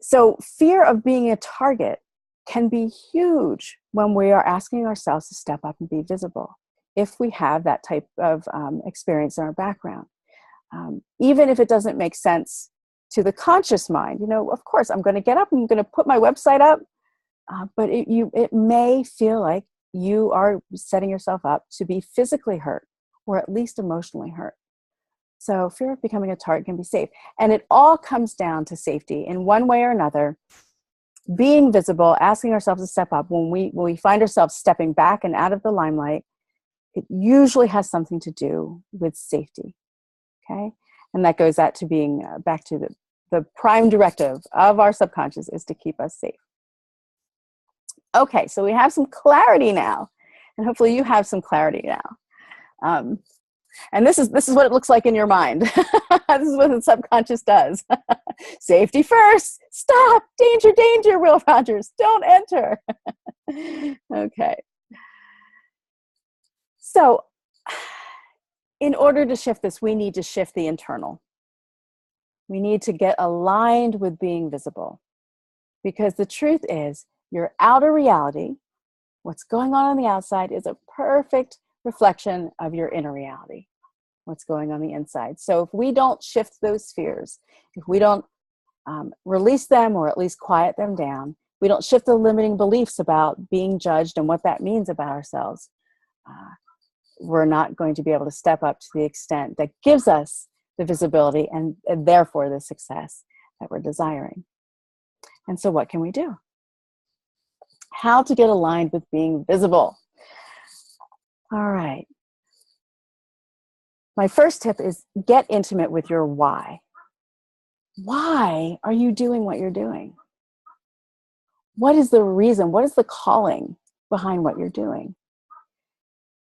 So fear of being a target can be huge when we are asking ourselves to step up and be visible, if we have that type of experience in our background. Even if it doesn't make sense to the conscious mind, of course, I'm going to get up, I'm going to put my website up, but it may feel like you are setting yourself up to be physically hurt, or at least emotionally hurt. So fear of becoming a target can be safe. And it all comes down to safety in one way or another. Being visible, asking ourselves to step up when we find ourselves stepping back and out of the limelight, it usually has something to do with safety. Okay? And that goes out to being back to the prime directive of our subconscious is to keep us safe. Okay, so we have some clarity now, and hopefully you have some clarity now. And this is what it looks like in your mind. This is what the subconscious does. Safety first. Stop. Danger, danger, Will Rogers. Don't enter. Okay. So in order to shift this, we need to shift the internal. We need to get aligned with being visible. Because the truth is, your outer reality, what's going on the outside, is a perfect reflection of your inner reality, what's going on the inside. So if we don't shift those fears, if we don't release them, or at least quiet them down, we don't shift the limiting beliefs about being judged and what that means about ourselves, we're not going to be able to step up to the extent that gives us the visibility and therefore the success that we're desiring. And so what can we do? How to get aligned with being visible. All right. My first tip is get intimate with your why. Why are you doing what you're doing? what is the reason? What is the calling behind what you're doing?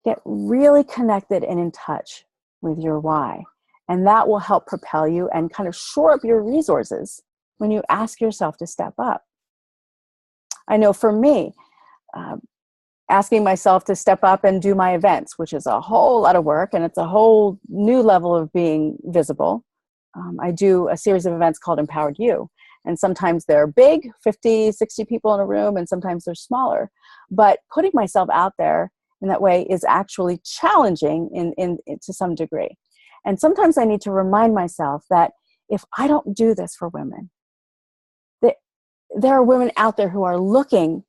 Get really connected and in touch with your why. And that will help propel you and kind of shore up your resources when you ask yourself to step up. I know for me, asking myself to step up and do my events, which is a whole lot of work and it's a whole new level of being visible. I do a series of events called Empowered You. And sometimes they're big, 50, 60 people in a room, and sometimes they're smaller. But putting myself out there in that way is actually challenging to some degree. And sometimes I need to remind myself that if I don't do this for women, there are women out there who are looking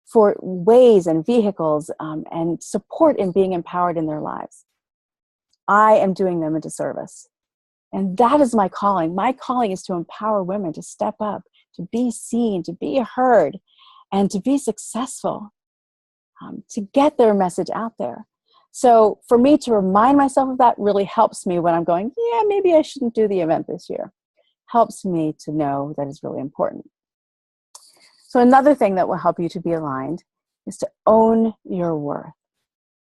for ways and vehicles and support in being empowered in their lives. I am doing them a disservice. And that is my calling. My calling is to empower women to step up, to be seen, to be heard, and to be successful, to get their message out there. So for me to remind myself of that really helps me when I'm going, yeah, maybe I shouldn't do the event this year. Helps me to know that it's really important. So another thing that will help you to be aligned is to own your worth.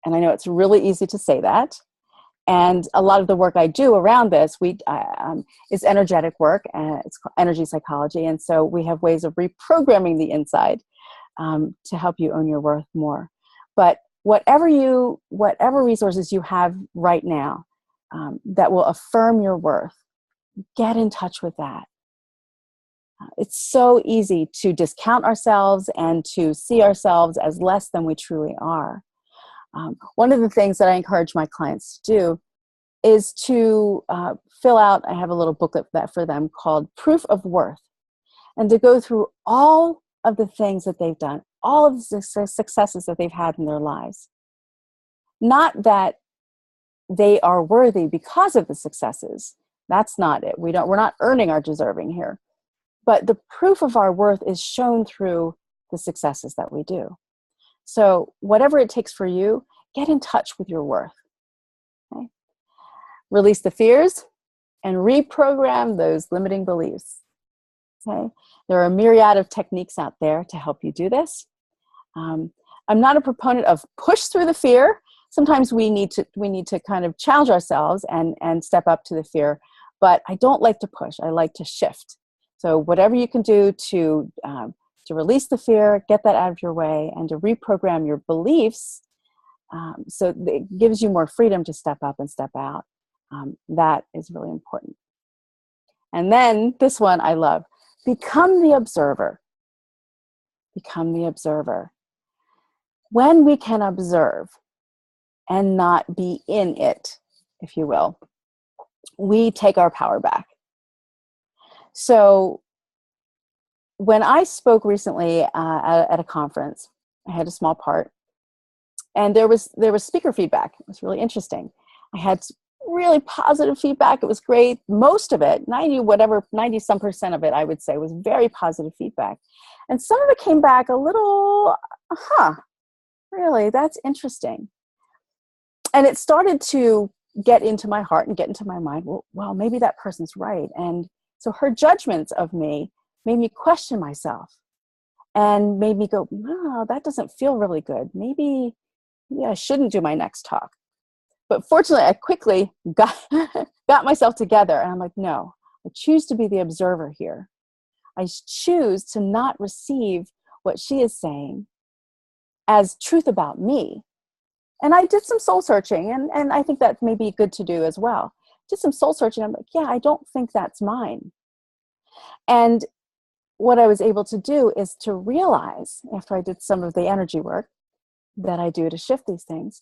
And I know it's really easy to say that. And a lot of the work I do around this is energetic work, and it's called energy psychology. And so we have ways of reprogramming the inside to help you own your worth more. But whatever resources you have right now that will affirm your worth, get in touch with that. It's so easy to discount ourselves and to see ourselves as less than we truly are. One of the things that I encourage my clients to do is to fill out, I have a little booklet for them called Proof of Worth, and to go through all of the things that they've done, all of the successes that they've had in their lives. Not that they are worthy because of the successes. That's not it. We're not earning our deserving here. But the proof of our worth is shown through the successes that we do. So whatever it takes for you, get in touch with your worth. Okay? Release the fears and reprogram those limiting beliefs. Okay? There are a myriad of techniques out there to help you do this. I'm not a proponent of push through the fear. Sometimes we need to kind of challenge ourselves and step up to the fear. But I don't like to push. I like to shift. So whatever you can do to release the fear, get that out of your way, and to reprogram your beliefs, so it gives you more freedom to step up and step out. That is really important. And then this one I love. Become the observer. Become the observer. When we can observe and not be in it, if you will, we take our power back. So when I spoke recently at a conference, I had a small part, and there was speaker feedback. It was really interesting. I had really positive feedback. It was great. Most of it, 90% of it, I would say, was very positive feedback. And some of it came back a little, really, that's interesting. And it started to get into my heart and get into my mind. Well, maybe that person's right. And so her judgments of me made me question myself and made me go, no, that doesn't feel really good. Maybe I shouldn't do my next talk. But fortunately, I quickly got myself together, and I'm like, no, I choose to be the observer here. I choose to not receive what she is saying as truth about me. And I did some soul searching, and I think that may be good to do as well. Did some soul searching. I'm like, yeah, I don't think that's mine. And what I was able to do is to realize, after I did some of the energy work that I do to shift these things,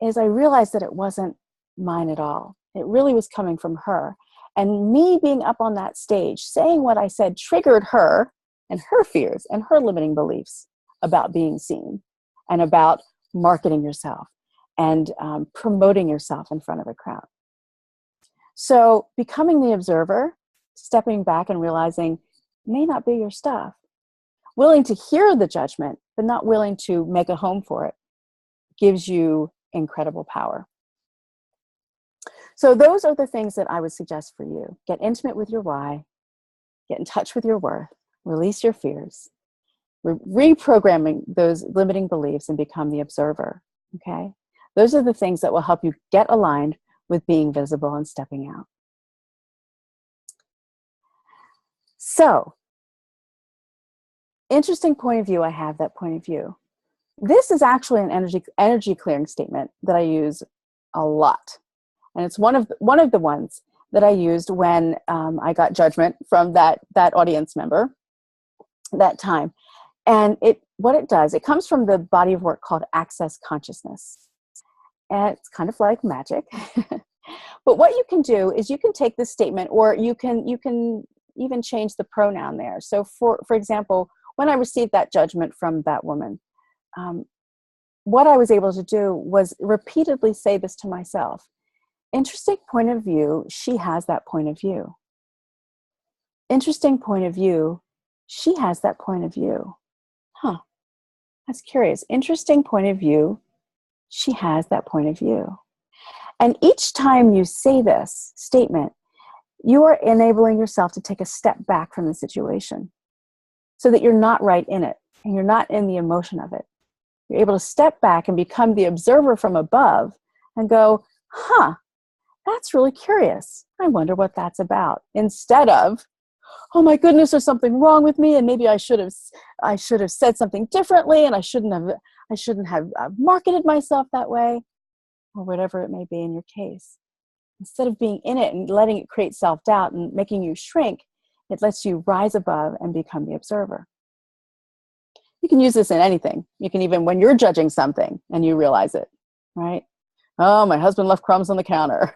is I realized that it wasn't mine at all. It really was coming from her. And me being up on that stage, saying what I said, triggered her and her fears and her limiting beliefs about being seen and about marketing yourself and promoting yourself in front of a crowd. So becoming the observer, stepping back and realizing may not be your stuff, willing to hear the judgment, but not willing to make a home for it, gives you incredible power. So those are the things that I would suggest for you. Get intimate with your why, get in touch with your worth, release your fears, reprogramming those limiting beliefs and become the observer. Okay? Those are the things that will help you get aligned with being visible and stepping out. So, interesting point of view. I have that point of view. This is actually an energy clearing statement that I use a lot. And it's one of the ones that I used when I got judgment from that audience member that time. And what it does, it comes from the body of work called Access Consciousness. And it's kind of like magic. But what you can do is you can take this statement, or you can even change the pronoun there. So for example, when I received that judgment from that woman, what I was able to do was repeatedly say this to myself. Interesting point of view, she has that point of view. Interesting point of view, she has that point of view. Huh, that's curious. Interesting point of view, she has that point of view. And each time you say this statement, you are enabling yourself to take a step back from the situation so that you're not right in it and you're not in the emotion of it. You're able to step back and become the observer from above and go, huh, that's really curious. I wonder what that's about. Instead of, oh my goodness, there's something wrong with me, and maybe I should have said something differently, and I shouldn't have marketed myself that way, or whatever it may be in your case. Instead of being in it and letting it create self-doubt and making you shrink, it lets you rise above and become the observer. You can use this in anything. You can even, when you're judging something and you realize it, right? Oh, my husband left crumbs on the counter.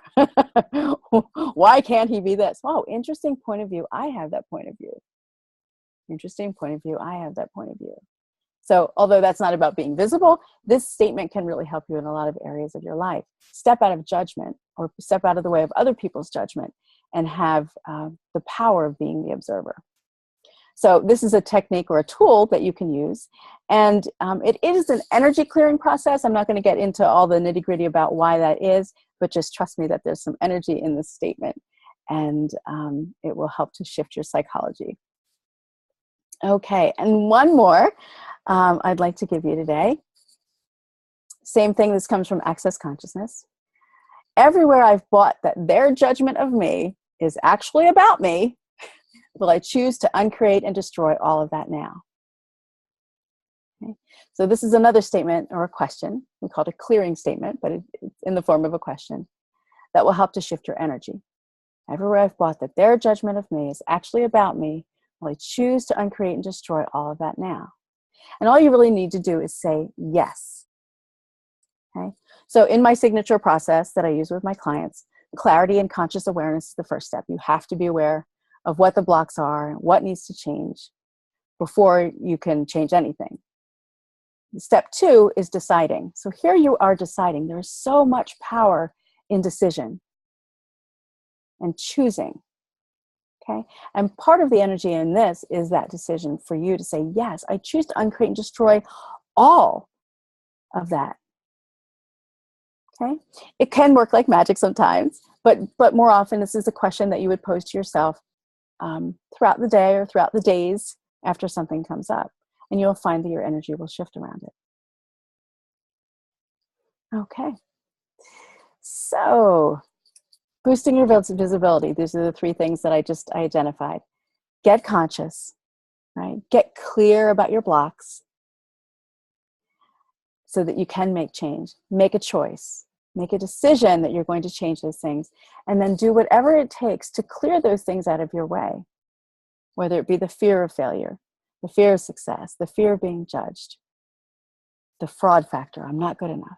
Why can't he be this? Oh, interesting point of view. I have that point of view. Interesting point of view. I have that point of view. So although that's not about being visible, this statement can really help you in a lot of areas of your life. Step out of judgment, or step out of the way of other people's judgment, and have the power of being the observer. So this is a technique or a tool that you can use. And it is an energy clearing process. I'm not going to get into all the nitty gritty about why that is, but just trust me that there's some energy in this statement, and it will help to shift your psychology. Okay, and one more I'd like to give you today. Same thing, this comes from Access Consciousness. Everywhere I've bought that their judgment of me is actually about me, will I choose to uncreate and destroy all of that now? Okay. So this is another statement or a question. We call it a clearing statement, but it's in the form of a question that will help to shift your energy. Everywhere I've bought that their judgment of me is actually about me, will I choose to uncreate and destroy all of that now? And all you really need to do is say yes. Okay. So in my signature process that I use with my clients, clarity and conscious awareness is the first step. You have to be aware of what the blocks are, what needs to change before you can change anything. Step 2 is deciding. So here you are deciding. There is so much power in decision and choosing. Okay? And part of the energy in this is that decision for you to say, yes, I choose to uncreate and destroy all of that. Okay? It can work like magic sometimes, but more often this is a question that you would pose to yourself throughout the day or throughout the days after something comes up, and you'll find that your energy will shift around it. Okay, so boosting your visibility. These are the 3 things that I identified. Get conscious, right? Get clear about your blocks so that you can make change. Make a choice. Make a decision that you're going to change those things, and then do whatever it takes to clear those things out of your way, whether it be the fear of failure, the fear of success, the fear of being judged, the fraud factor, I'm not good enough.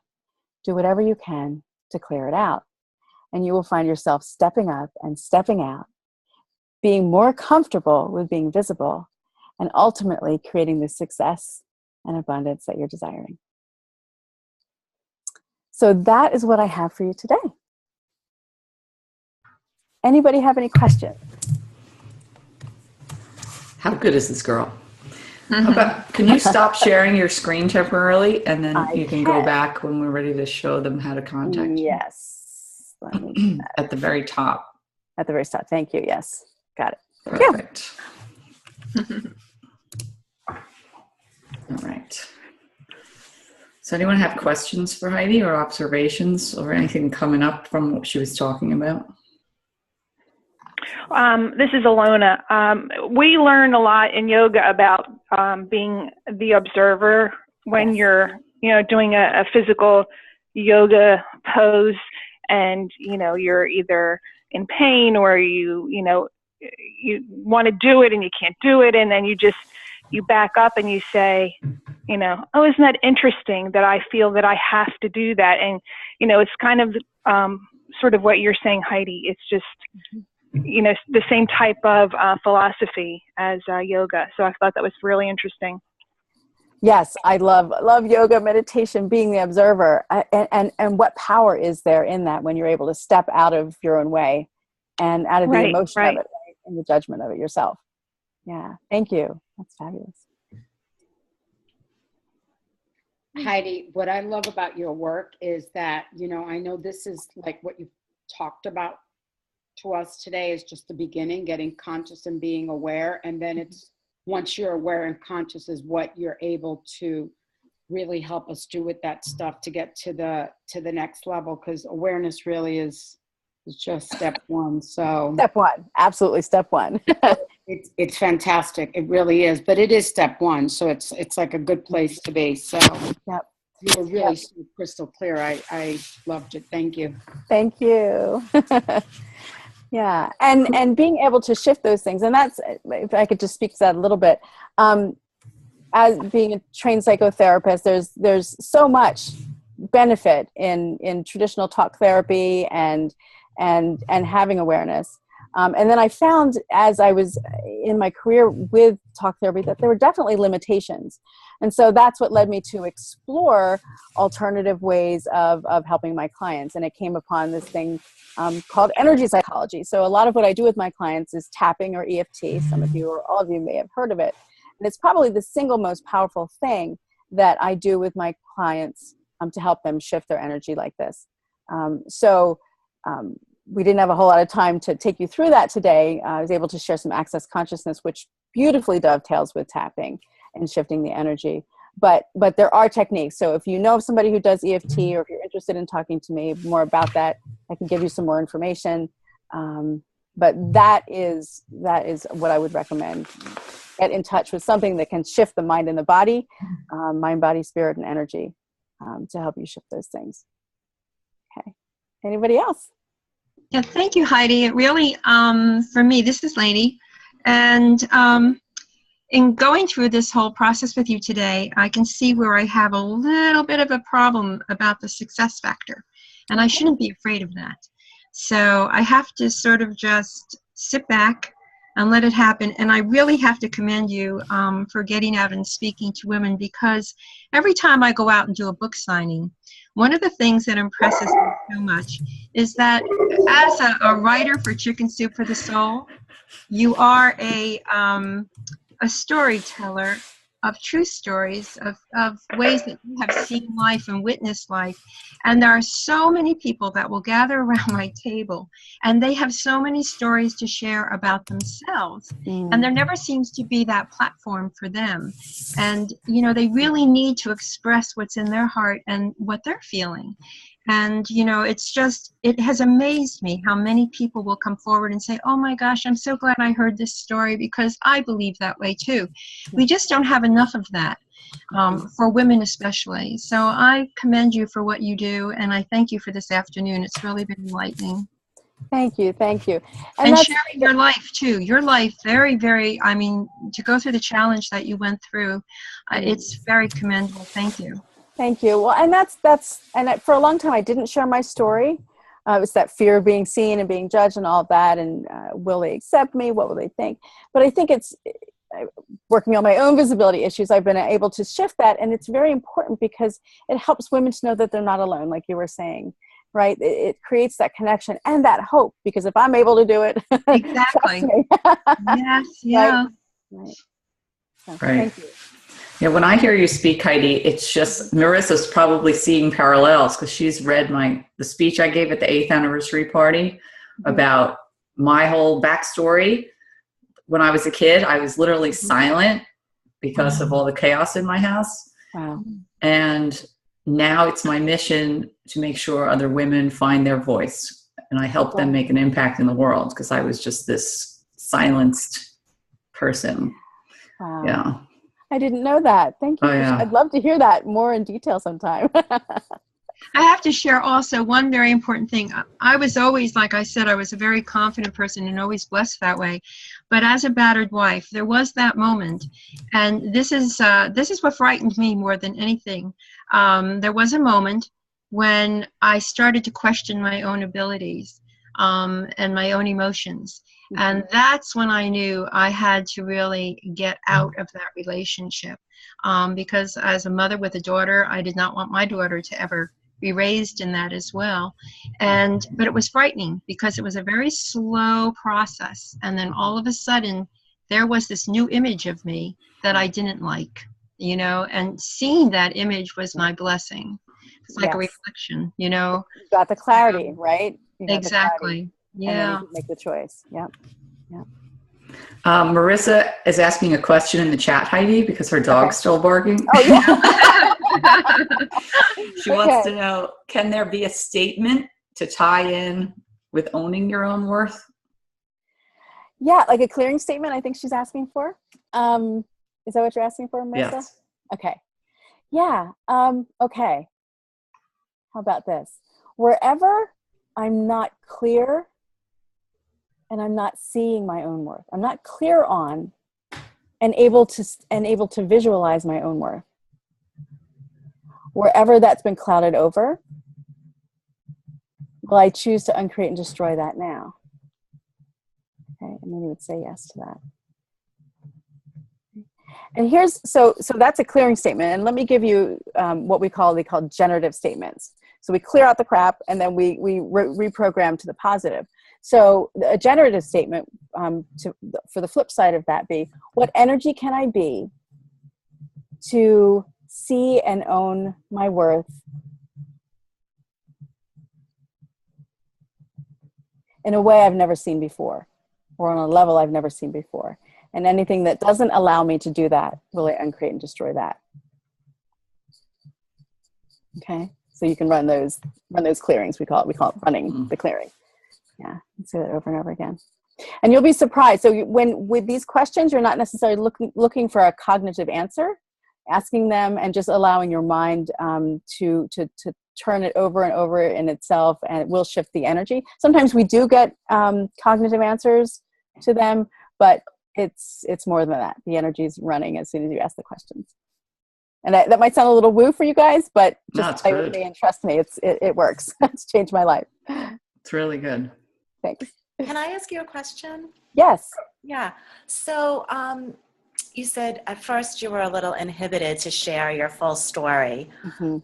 Do whatever you can to clear it out, and you will find yourself stepping up and stepping out, being more comfortable with being visible, and ultimately creating the success and abundance that you're desiring. So that is what I have for you today. Anybody have any questions? How good is this girl? How about, can you stop sharing your screen temporarily, and then you can go back when we're ready to show them how to contact you? Yes. Let me do that. At the very top. At the very top. Thank you. Yes. Got it. Perfect. Yeah. All right. So anyone have questions for Heidi or observations or anything coming up from what she was talking about? This is Alona. We learn a lot in yoga about being the observer when you're, doing a physical yoga pose, and you're either in pain or you want to do it and you can't do it, and then you back up and you say, oh, isn't that interesting that I feel that I have to do that? And it's kind of sort of what you're saying, Heidi. It's just the same type of philosophy as yoga. So I thought that was really interesting. Yes, I love yoga, meditation, being the observer, and what power is there in that when you're able to step out of your own way and out of the emotion of it, right, and the judgment of it yourself. Yeah, thank you. That's fabulous. Heidi, what I love about your work is that, I know this is like what you've talked about to us today is just the beginning, getting conscious and being aware. And then it's once you're aware and conscious is what you're able to really help us do with that stuff to get to the next level, because awareness really is just step one. So step one, absolutely step one. It's fantastic. It really is, but it is step one. So it's like a good place to be. So yep. You were really so crystal clear. I loved it. Thank you. Thank you. Yeah, and being able to shift those things, and that's, if I could just speak to that a little bit, as being a trained psychotherapist, there's so much benefit in traditional talk therapy and having awareness. And then I found as I was in my career with talk therapy that there were definitely limitations. And so that's what led me to explore alternative ways of helping my clients. And it came upon this thing called energy psychology. So a lot of what I do with my clients is tapping or EFT. Some of you or all of you may have heard of it. And it's probably the single most powerful thing that I do with my clients to help them shift their energy like this. We didn't have a whole lot of time to take you through that today. I was able to share some access consciousness, which beautifully dovetails with tapping and shifting the energy. But there are techniques. So if you know of somebody who does EFT, or if you're interested in talking to me more about that, I can give you some more information. But that is what I would recommend. Get in touch with something that can shift the mind and the body, mind, body, spirit, and energy to help you shift those things. Okay. Anybody else? Yeah, thank you, Heidi. It really, for me, this is Lainey. And in going through this whole process with you today, I can see where I have a little bit of a problem about the success factor. And I shouldn't be afraid of that. So I have to sort of just sit back and let it happen. And I really have to commend you for getting out and speaking to women, because every time I go out and do a book signing, one of the things that impresses me so much is that as a writer for Chicken Soup for the Soul, you are a storyteller of true stories, of ways that you have seen life and witnessed life. And there are so many people that will gather around my table, and they have so many stories to share about themselves. And there never seems to be that platform for them. And, they really need to express what's in their heart and what they're feeling. And, it has amazed me how many people will come forward and say, oh my gosh, I'm so glad I heard this story, because I believe that way too. We just don't have enough of that, for women especially. So I commend you for what you do, and I thank you for this afternoon. It's really been enlightening. Thank you. And sharing your life too. Your life, very, very, to go through the challenge that you went through, it's very commendable. Thank you. Thank you. Well, and for a long time, I didn't share my story. It was that fear of being seen and being judged and all of that. And will they accept me? What will they think? But I think it's working on my own visibility issues. I've been able to shift that. And it's very important because it helps women to know that they're not alone, like you were saying, right? It creates that connection and that hope, because if I'm able to do it, exactly. Yes. Yeah. Right. So, Right. Thank you. Yeah, when I hear you speak, Heidi, it's just, Marissa's probably seeing parallels, because she's read the speech I gave at the 8th anniversary party about my whole backstory. When I was a kid, I was literally silent, because of all the chaos in my house. Wow. And now it's my mission to make sure other women find their voice, and I help them make an impact in the world, because I was just this silenced person. Wow. Yeah. I didn't know that. Thank you. Oh, yeah. I'd love to hear that more in detail sometime. I have to share also one very important thing. I was always, like I said, I was a very confident person and always blessed that way. But as a battered wife, there was that moment, and this is what frightened me more than anything. There was a moment when I started to question my own abilities and my own emotions. And that's when I knew I had to really get out of that relationship. Because as a mother with a daughter, I did not want my daughter to ever be raised in that as well. But it was frightening because it was a very slow process. And then all of a sudden, there was this new image of me that I didn't like, and seeing that image was my blessing. It's like a reflection, You got the clarity, right? Exactly. Yeah. And then you can make the choice. Yep. Marissa is asking a question in the chat, Heidi, because her dog's still barking. Oh, yeah. She wants to know, can there be a statement to tie in with owning your own worth? Yeah, like a clearing statement, I think she's asking for. Is that what you're asking for, Marissa? Yes. Okay. Yeah. Okay. How about this? Wherever I'm not clear and I'm not seeing my own worth, I'm not clear on and able to visualize my own worth. Wherever that's been clouded over, well, I choose to uncreate and destroy that now. Okay, and then you would say yes to that. And here's, so that's a clearing statement. And let me give you what they call generative statements. So we clear out the crap and then we reprogram to the positive. So a generative statement, for the flip side of that, be, what energy can I be to see and own my worth in a way I've never seen before, or on a level I've never seen before. And anything that doesn't allow me to do that, will I uncreate and destroy that? Okay, so you can run those clearings. We call it running the clearing. Yeah, say that over and over again, and you'll be surprised. So with these questions, you're not necessarily looking for a cognitive answer, asking them and just allowing your mind to turn it over and over in itself, and it will shift the energy. Sometimes we do get cognitive answers to them, but it's more than that. The energy is running as soon as you ask the questions. And that might sound a little woo for you guys, but just play with me and trust me, it works. It's changed my life. It's really good. Thanks. Can I ask you a question? Yes. Yeah. So you said at first you were a little inhibited to share your full story. Mm-hmm.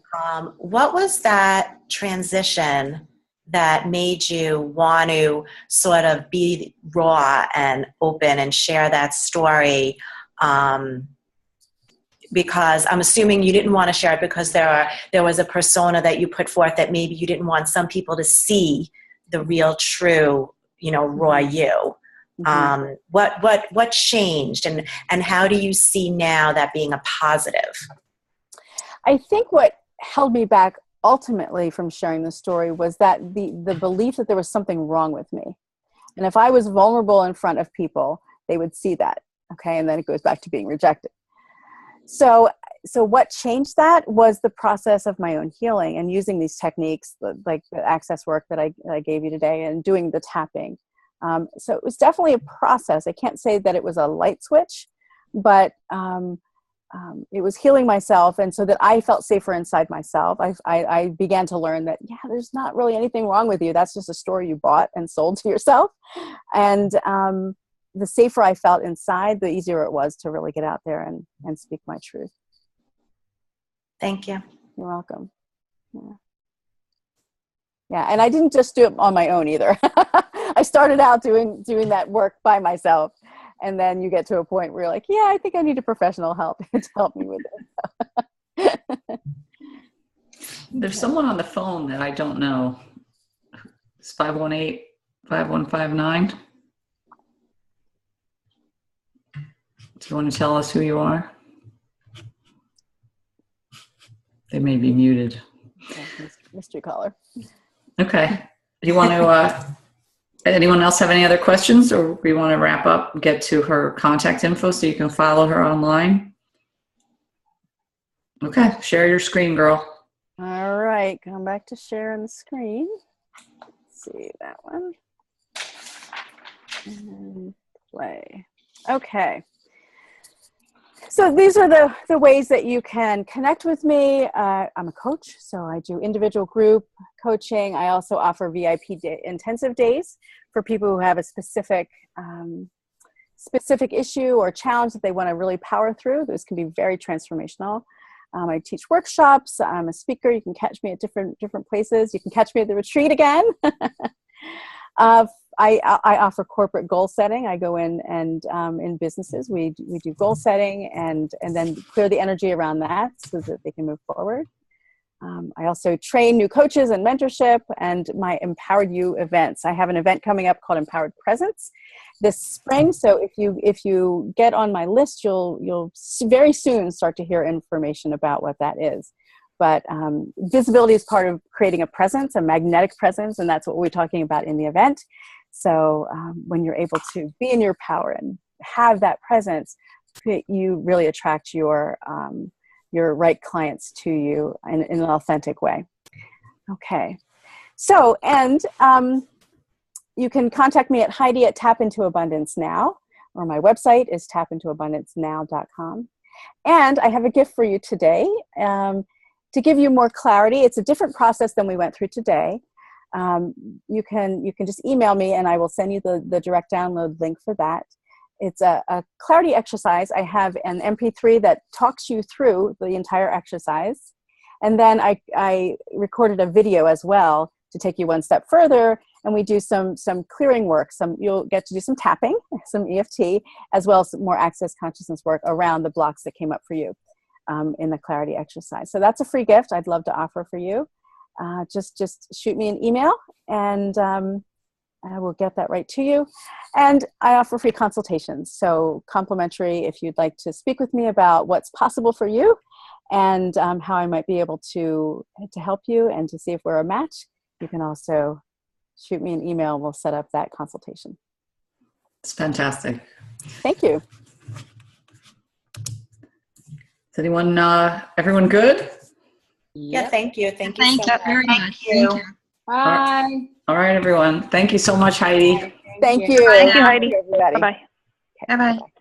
What was that transition that made you want to sort of be raw and open and share that story? Because I'm assuming you didn't want to share it because there was a persona that you put forth that maybe you didn't want some people to see the real, true, raw you. Mm-hmm. What changed, and how do you see now that being a positive? I think what held me back ultimately from sharing the story was that the belief that there was something wrong with me. And if I was vulnerable in front of people, they would see that. Okay. And then it goes back to being rejected. So what changed that was the process of my own healing and using these techniques, like the access work that I gave you today, and doing the tapping. So it was definitely a process. I can't say that it was a light switch, but it was healing myself. And so that I felt safer inside myself, I began to learn that, yeah, there's not really anything wrong with you. That's just a story you bought and sold to yourself. And the safer I felt inside, the easier it was to really get out there and speak my truth. Thank you. You're welcome. Yeah, and I didn't just do it on my own either. I started out doing that work by myself, and then you get to a point where you're like, yeah, I think I need a professional help to help me with it. There's someone on the phone that I don't know. It's 518-5159. Do you want to tell us who you are? They may be muted. Mystery caller. Okay. Do you want to, anyone else have any other questions, or we want to wrap up, get to her contact info so you can follow her online? Okay. Share your screen, girl. All right. Going back to sharing the screen. Let's see that one. And play. Okay. So these are the ways that you can connect with me. I'm a coach, so I do individual group coaching. I also offer VIP intensive days for people who have a specific issue or challenge that they want to really power through. Those can be very transformational. I teach workshops. I'm a speaker. You can catch me at different places. You can catch me at the retreat again. I offer corporate goal setting. I go in and in businesses, we do goal setting and then clear the energy around that so that they can move forward. I also train new coaches and mentorship and my Empowered You events. I have an event coming up called Empowered Presence this spring. So if you get on my list, you'll very soon start to hear information about what that is. But visibility is part of creating a presence, a magnetic presence, and that's what we're talking about in the event. So when you're able to be in your power and have that presence, you really attract your right clients to you in an authentic way. Okay. So, and you can contact me at Heidi at Tap Into Abundance Now, or my website is tapintoabundancenow.com. And I have a gift for you today. To give you more clarity, it's a different process than we went through today. You can just email me and I will send you the direct download link for that. It's a clarity exercise. I have an MP3 that talks you through the entire exercise. And then I recorded a video as well to take you one step further. And we do some clearing work. You'll get to do some tapping, some EFT, as well as more access consciousness work around the blocks that came up for you. In the clarity exercise. So that's a free gift I'd love to offer for you. Just shoot me an email and I will get that right to you. And I offer free consultations. So complimentary if you'd like to speak with me about what's possible for you and how I might be able to help you and to see if we're a match. You can also shoot me an email and we'll set up that consultation. It's fantastic. Thank you. Is everyone good? Yeah, thank you. Thank you Thank so you much. very much. Thank you. Bye. All right, everyone. Thank you so much, Heidi. Thank you. Thank you, Heidi. Everybody. Bye-bye. Bye-bye.